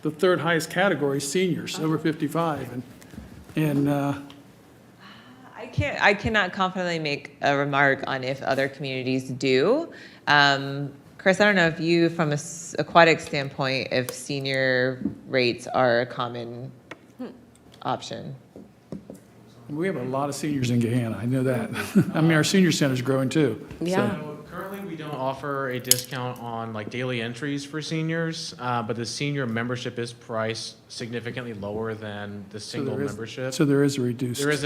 the third highest category is seniors, over 55, and I cannot confidently make a remark on if other communities do. Chris, I don't know if you, from a aquatic standpoint, if senior rates are a common option. we have a lot of seniors in Gahanna, I know that. I mean, our senior center's growing too. so. Yeah. So currently, we don't offer a discount on like daily entries for seniors, but the senior membership is priced significantly lower than the So single there is- membership. So there is a reduced. There is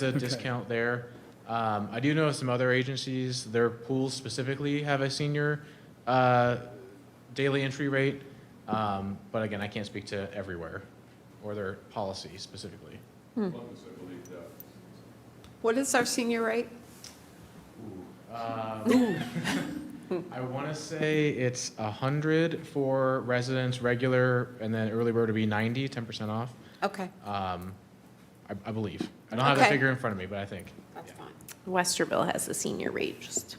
a discount there. I do know some other agencies, their pools specifically have a senior daily entry rate. But again, I can't speak to everywhere or their policy specifically. What is our senior rate? I want to say it's 100 for residents, regular, and then early bird would be 90, 10% off. Okay, I believe. I don't have the Okay. figure in front of me, but I think. that's fine. Westerville has a senior rate, just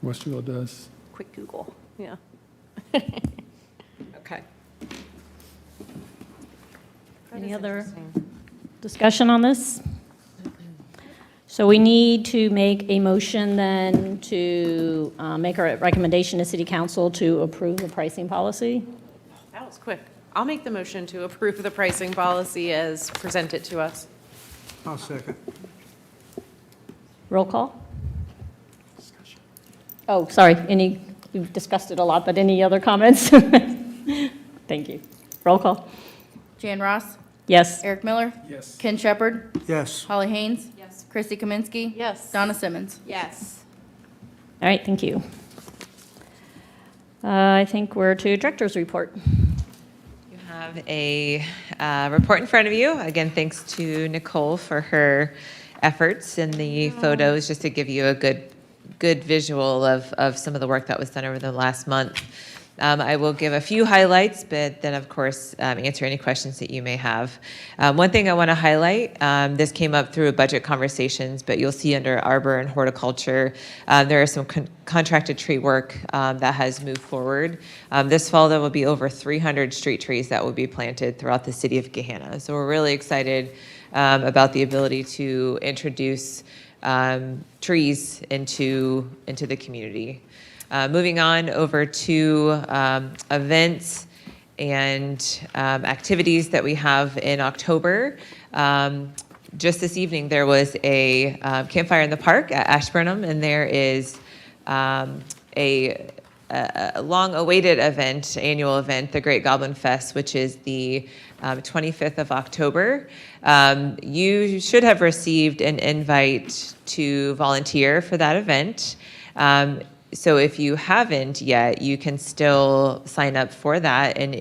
Westerville does. quick Google, yeah. Okay. Any other discussion on this? So we need to make a motion then to make a recommendation to City Council to approve the pricing policy. That was quick. I'll make the motion to approve the pricing policy as presented to us. I'll second. Roll call? Oh, sorry, we've discussed it a lot, but any other comments? Thank you. Roll call? Jan Ross, Yes. Eric Miller, Yes. Ken Shepard, Yes. Holly Haynes. Yes. Chrissy Kaminsky. Yes. Donna Simmons. Yes. All right, thank you. I think we're to director's report. You have a report in front of you. Again, thanks to Nicole for her efforts in the photos, just to give you a good visual of some of the work that was done over the last month. I will give a few highlights, but then, of course, answer any questions that you may have. One thing I want to highlight, this came up through budget conversations, but you'll see under Arbor and Horticulture, there is some contracted tree work that has moved forward. This fall, there will be over 300 street trees that will be planted throughout the city of Gahanna. So we're really excited about the ability to introduce trees into the community. Moving on over to events and activities that we have in October. Just this evening, there was a campfire in the park at Ashburnham, and there is a long-awaited event, annual event, the Great Goblin Fest, which is the 25th of October. You should have received an invite to volunteer for that event. So if you haven't yet, you can still sign up for that, and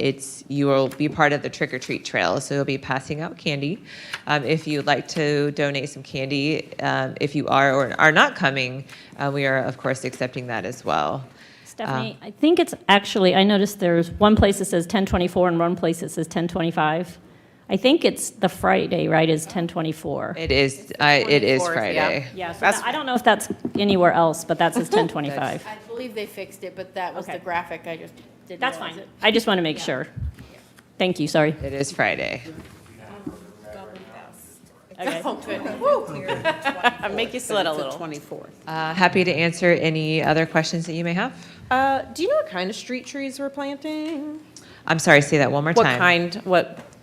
you will be part of the trick or treat trail. So you'll be passing out candy. If you'd like to donate some candy, if you are or are not coming, we are of course accepting that as well. Stephanie, I think it's actually, I noticed there's one place that says 1024 and one place that says 1025. I think it's the Friday, right, is 1024. It is. It is 24th, Friday. Yeah, so I don't know if that's anywhere else, but that says 1025. I believe they fixed it, but that was the Okay. graphic, I just didn't That's realize fine. it. I just want to make sure. Thank you, sorry. It is Friday. Okay. Oh, good. I make you sweat a It's the little. 24th. Happy to answer any other questions that you may have. Do you know what kind of street trees we're planting? I'm sorry. Say that one more time.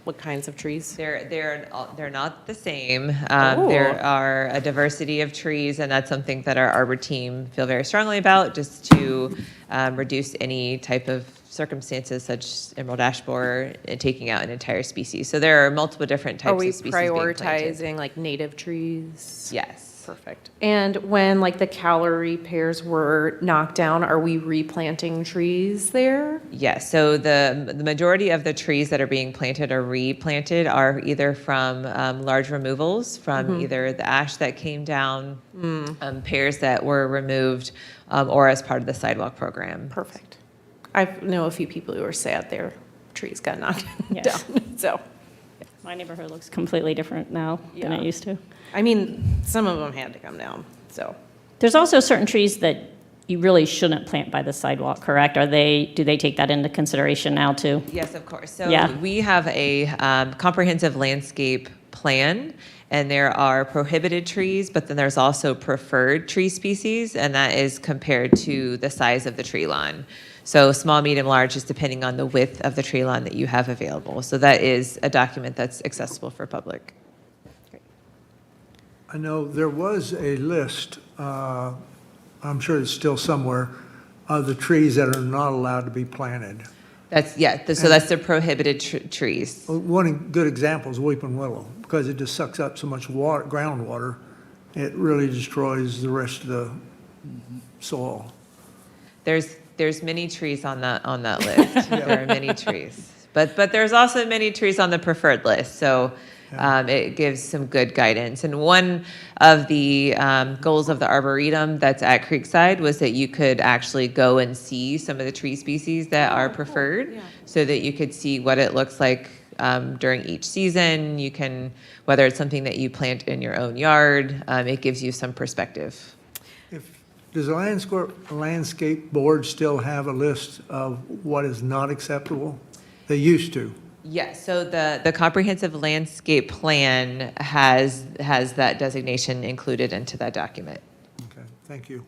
What kinds of trees? They're not the same. There are a diversity of trees, and that's something that our arbor team feel very strongly about, just to reduce any type of circumstances such as emerald ash borer taking out an entire species. So there are multiple different types Are we of species being planted. prioritizing like native trees? Yes. Perfect. And when like the calorie pairs were knocked down, are we replanting trees there? Yes, so the majority of the trees that are being planted or replanted are either from large removals, from either the ash that came down, pairs that were removed, or as part of the sidewalk program. Perfect. I know a few people who are sad their trees got knocked Yes. down, so. My neighborhood looks completely different now than it Yeah. used to. I mean, some of them had to come down, so. There's also certain trees that you really shouldn't plant by the sidewalk, correct? Do they take that into consideration now too? Yes, of course. So Yeah. we have a comprehensive landscape plan, and there are prohibited trees, but then there's also preferred tree species, and that is compared to the size of the tree lawn. So small, medium, large is depending on the width of the tree lawn that you have available. So that is a document that's accessible for public. I know there was a list, I'm sure it's still somewhere, of the trees that are not allowed to be planted. So that's the prohibited trees. One good example is weeping willow, because it just sucks up so much water, groundwater, it really destroys the rest of the soil. There's many trees on that list. There are many trees. But there's also many trees on the preferred list. So it gives some good guidance. And one of the goals of the Arboretum that's at Creekside was that you could actually go and see some of the tree species that are preferred, so that you could see what it looks like during each season. You can, whether it's something that you plant in your own yard, it gives you some perspective. Does the landscape board still have a list of what is not acceptable? They used to. Yes, so the comprehensive landscape plan has that designation included into that document. Okay, thank you.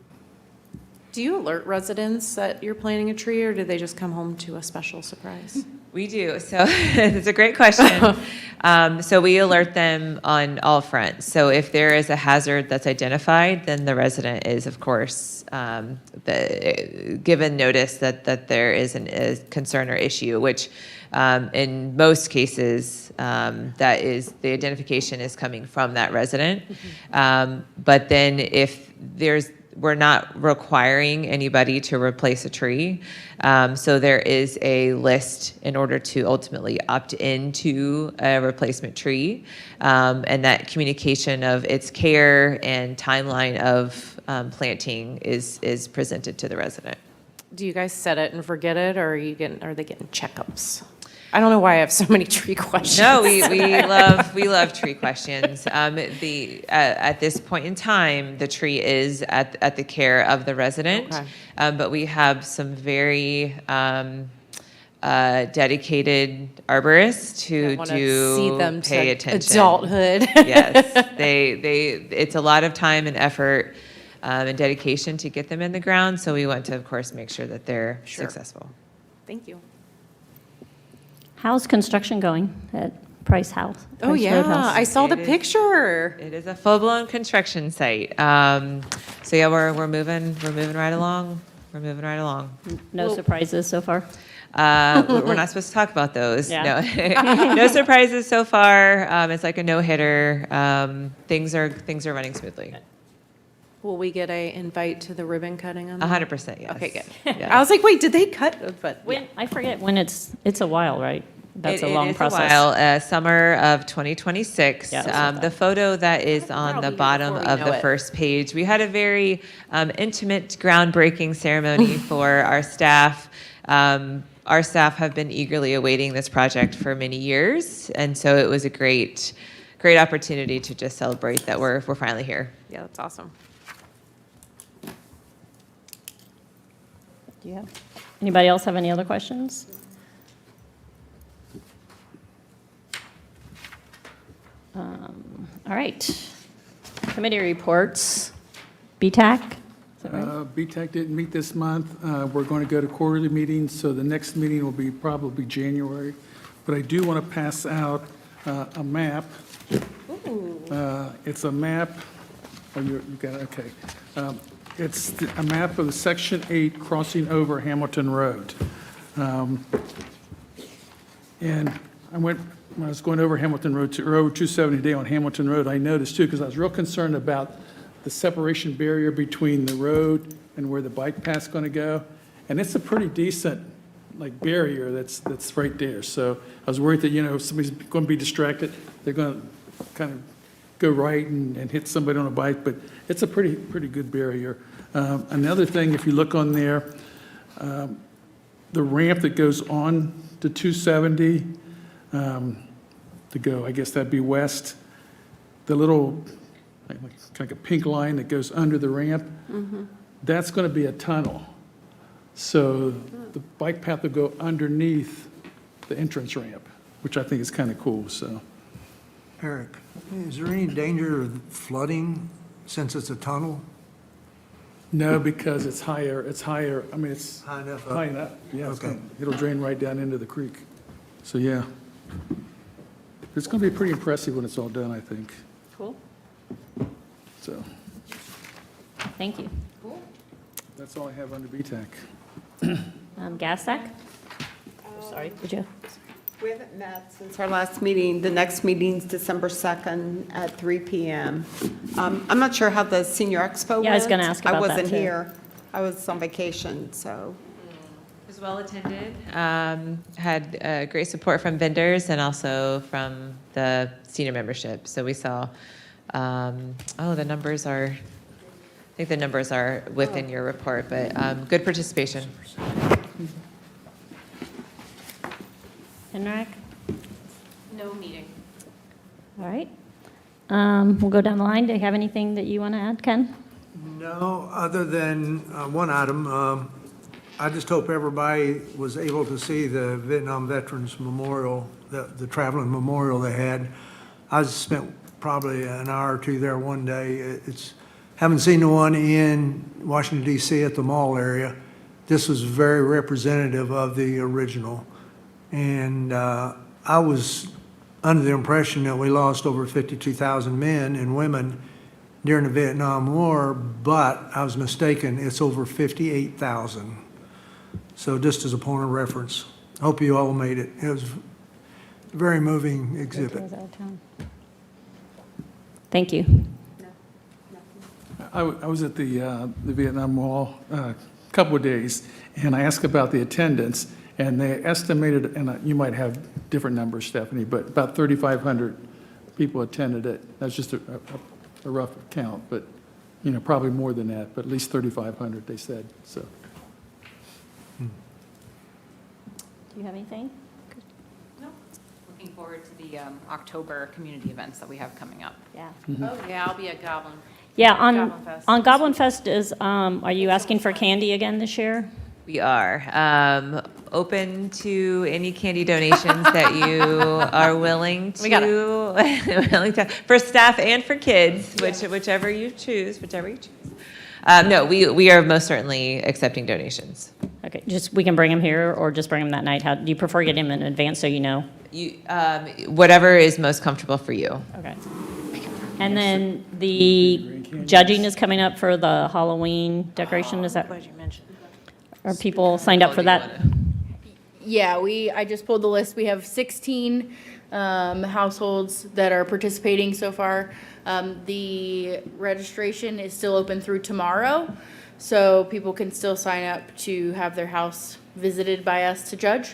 Do you alert residents that you're planting a tree, or do they just come home to a special surprise? We do. So it's a great question. So we alert them on all fronts. So if there is a hazard that's identified, then the resident is, of course, given notice that there is a concern or issue, which in most cases, that is, the identification is coming from that resident. But then if we're not requiring anybody to replace a tree. So there is a list in order to ultimately opt into a replacement tree. And that communication of its care and timeline of planting is presented to the resident. Do you guys set it and forget it, or are they getting checkups? I don't know why I have so many tree questions. No, we love tree questions. At this point in time, the tree is at the care of the resident, Okay. But we have some very dedicated arborists who wanna do see them pay to attention. adulthood. Yes, it's a lot of time and effort and dedication to get them in the ground. So we want to, of course, make sure that they're Sure. successful. Thank you. How's construction going at Price House? Oh, Price yeah, Road House? I saw the It is- picture. It is a full-blown construction site. So yeah, we're moving right along. We're moving right along. No surprises so far? We're not supposed to talk about those. Yeah. No, no surprises so far. It's like a no-hitter. Things are running smoothly. Will we get a invite to the ribbon cutting on that? 100%, yes. Okay, good. Yes. I was like, wait, did they cut? But yeah. When, I forget when it's a while, right? That's a long It is process. a while, summer of 2026. Yeah, that's what I The photo that is on I'll the be here bottom before we of know the it. first page, we had a very intimate, groundbreaking ceremony for our staff. Our staff have been eagerly awaiting this project for many years, and so it was a great opportunity to just celebrate that we're finally here. Yeah, that's awesome. Do you have, anybody else have any other questions? All right. Committee reports. BTAC? Is that right? BTEC didn't meet this month. We're going to go to quarterly meetings, so the next meeting will be probably January. But I do want to pass out a map. It's a map, oh, you got it, okay. It's a map of the Section 8 crossing over Hamilton Road. And when I was going over Hamilton Road, or over 270 today on Hamilton Road, I noticed too, because I was real concerned about the separation barrier between the road and where the bike path's going to go. And it's a pretty decent, like, barrier that's right there. So I was worried that, if somebody's going to be distracted, they're going to kind of go right and hit somebody on a bike, but it's a pretty good barrier. Another thing, if you look on there, the ramp that goes on to 270 to go, I guess that'd be west, the little, like a pink line that goes under the ramp, that's going to be a tunnel. So the bike path will go underneath the entrance ramp, which I think is kind of cool, so. Eric, is there any danger of flooding since it's a tunnel? No, because it's higher, I mean, it's High enough up? high enough, yeah, Okay. it'll drain right down into the creek. So, yeah. It's going to be pretty impressive when it's all done, I think, Cool. so. Thank you. That's all I have under BTAC. GASAC? Sorry, did you? We haven't met since our last meeting. The next meeting's December 2nd at 3 PM. I'm not sure how the senior expo went. Yeah, I was gonna ask about that, I wasn't too. here. I was on vacation, so. It was well attended, had great support from vendors and also from the senior membership. So we saw, the numbers are, I think the numbers are within your report, but good participation. NRAC? No meeting. All right. We'll go down the line. Do you have anything that you want to add, Ken? No, other than one item. I just hope everybody was able to see the Vietnam Veterans Memorial, the traveling memorial they had. I spent probably an hour or two there one day. Haven't seen the one in Washington DC at the mall area. This was very representative of the original. And I was under the impression that we lost over 52,000 men and women during the Vietnam War, but I was mistaken. It's over 58,000. So just as a point of reference, hope you all made it. It was a very moving exhibit. Thank you. I was at the Vietnam Wall a couple of days, and I asked about the attendance, and they estimated, and you might have different numbers, Stephanie, but about 3,500 people attended it. That's just a rough count, but, probably more than that, but at least 3,500, they said, so. Do you have anything? Looking forward to the October community events that we have coming up. Yeah. Oh, yeah, I'll be at Goblin. Yeah, Goblin Fest. on Goblin Fest is, are you asking for candy again this year? We are open to any candy donations that you are willing We got to, for staff and for kids, whichever you choose. No, we are most certainly accepting donations. Okay, we can bring them here or just bring them that night? How, do you prefer getting them in advance so you know? Whatever is most comfortable for you. Okay. And then the judging is coming up for the Halloween decoration, is that? Glad you mentioned. Are people signed up for that? Yeah, I just pulled the list. We have 16 households that are participating so far. The registration is still open through tomorrow, so people can still sign up to have their house visited by us to judge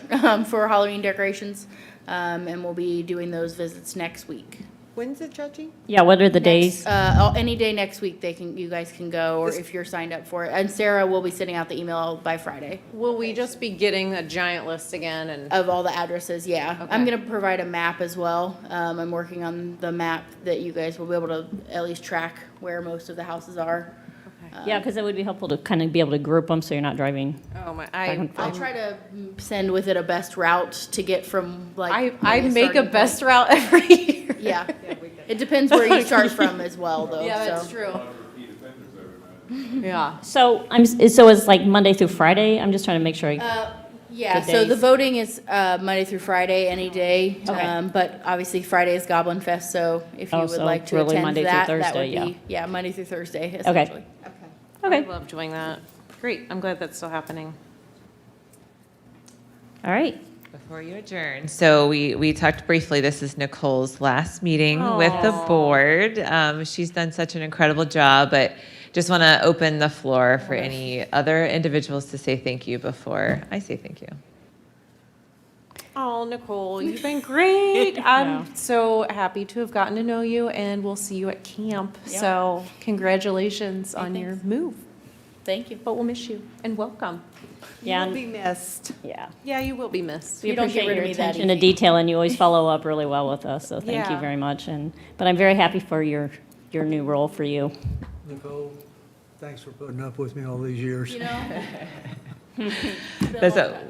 for Halloween decorations. And we'll be doing those visits next week. When's the judging? Yeah, what are the days? Any day next week, you guys can go, or if you're signed up for it. And Sarah will be sending out the email by Friday Will we just be getting a giant list again and? of all the addresses, yeah. I'm Okay. gonna provide a map as well. I'm working on the map that you guys will be able to at least track where most of the houses are. Yeah, because it would be helpful to kind of be able to group them so you're not driving. Oh my, I'll try to send with it a best route to get from like. I the make a starting best point. route every year. Yeah, it depends where you start from as well, though, Yeah, that's so. true. Yeah. So so it's like Monday through Friday? I'm just trying to make sure. Yeah, Good so the days. voting is Monday through Friday, any day. Okay. But obviously Friday is Goblin Fest, so if you Oh, would so like to really attend Monday through that, that Thursday, would yeah. be, yeah, Monday through Thursday, essentially. I Okay, love doing that. Great, I'm glad that's still happening. all right. Before you adjourn, so we talked briefly, this is Nicole's last meeting with the board. She's done such an incredible job, but just want to open the floor for any other individuals to say thank you before I say thank you. Oh, Nicole, you've been great. I'm so happy to have gotten to know you, and we'll see you at camp. So congratulations on your move. Thank you. But we'll miss you, and welcome. Yeah, You'll be missed. yeah. Yeah, you will be missed. We You don't get appreciate rid of your me that attention to easy. detail, and you always follow up really well with us, so thank you Yeah. very much. But I'm very happy for your new role for you. Nicole, thanks for putting up with me all these years. You know?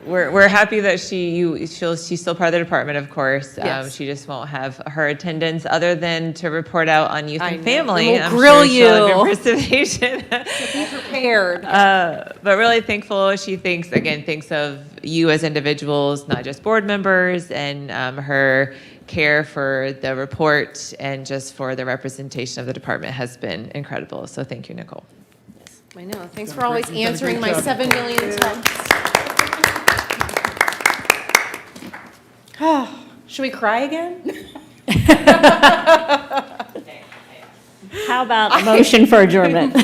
We're happy that she's still part of the department, of course. Yes. She just won't have her attendance other than to report out on youth I and know. family. And we'll I'm grill sure she'll have you. participation. Be prepared. But really thankful. She thinks of you as individuals, not just board members, and her care for the report and just for the representation of the department has been incredible. So thank you, Nicole. I know. Thanks for always answering my job. 7 million texts. Should we cry again? How about a motion for adjournment?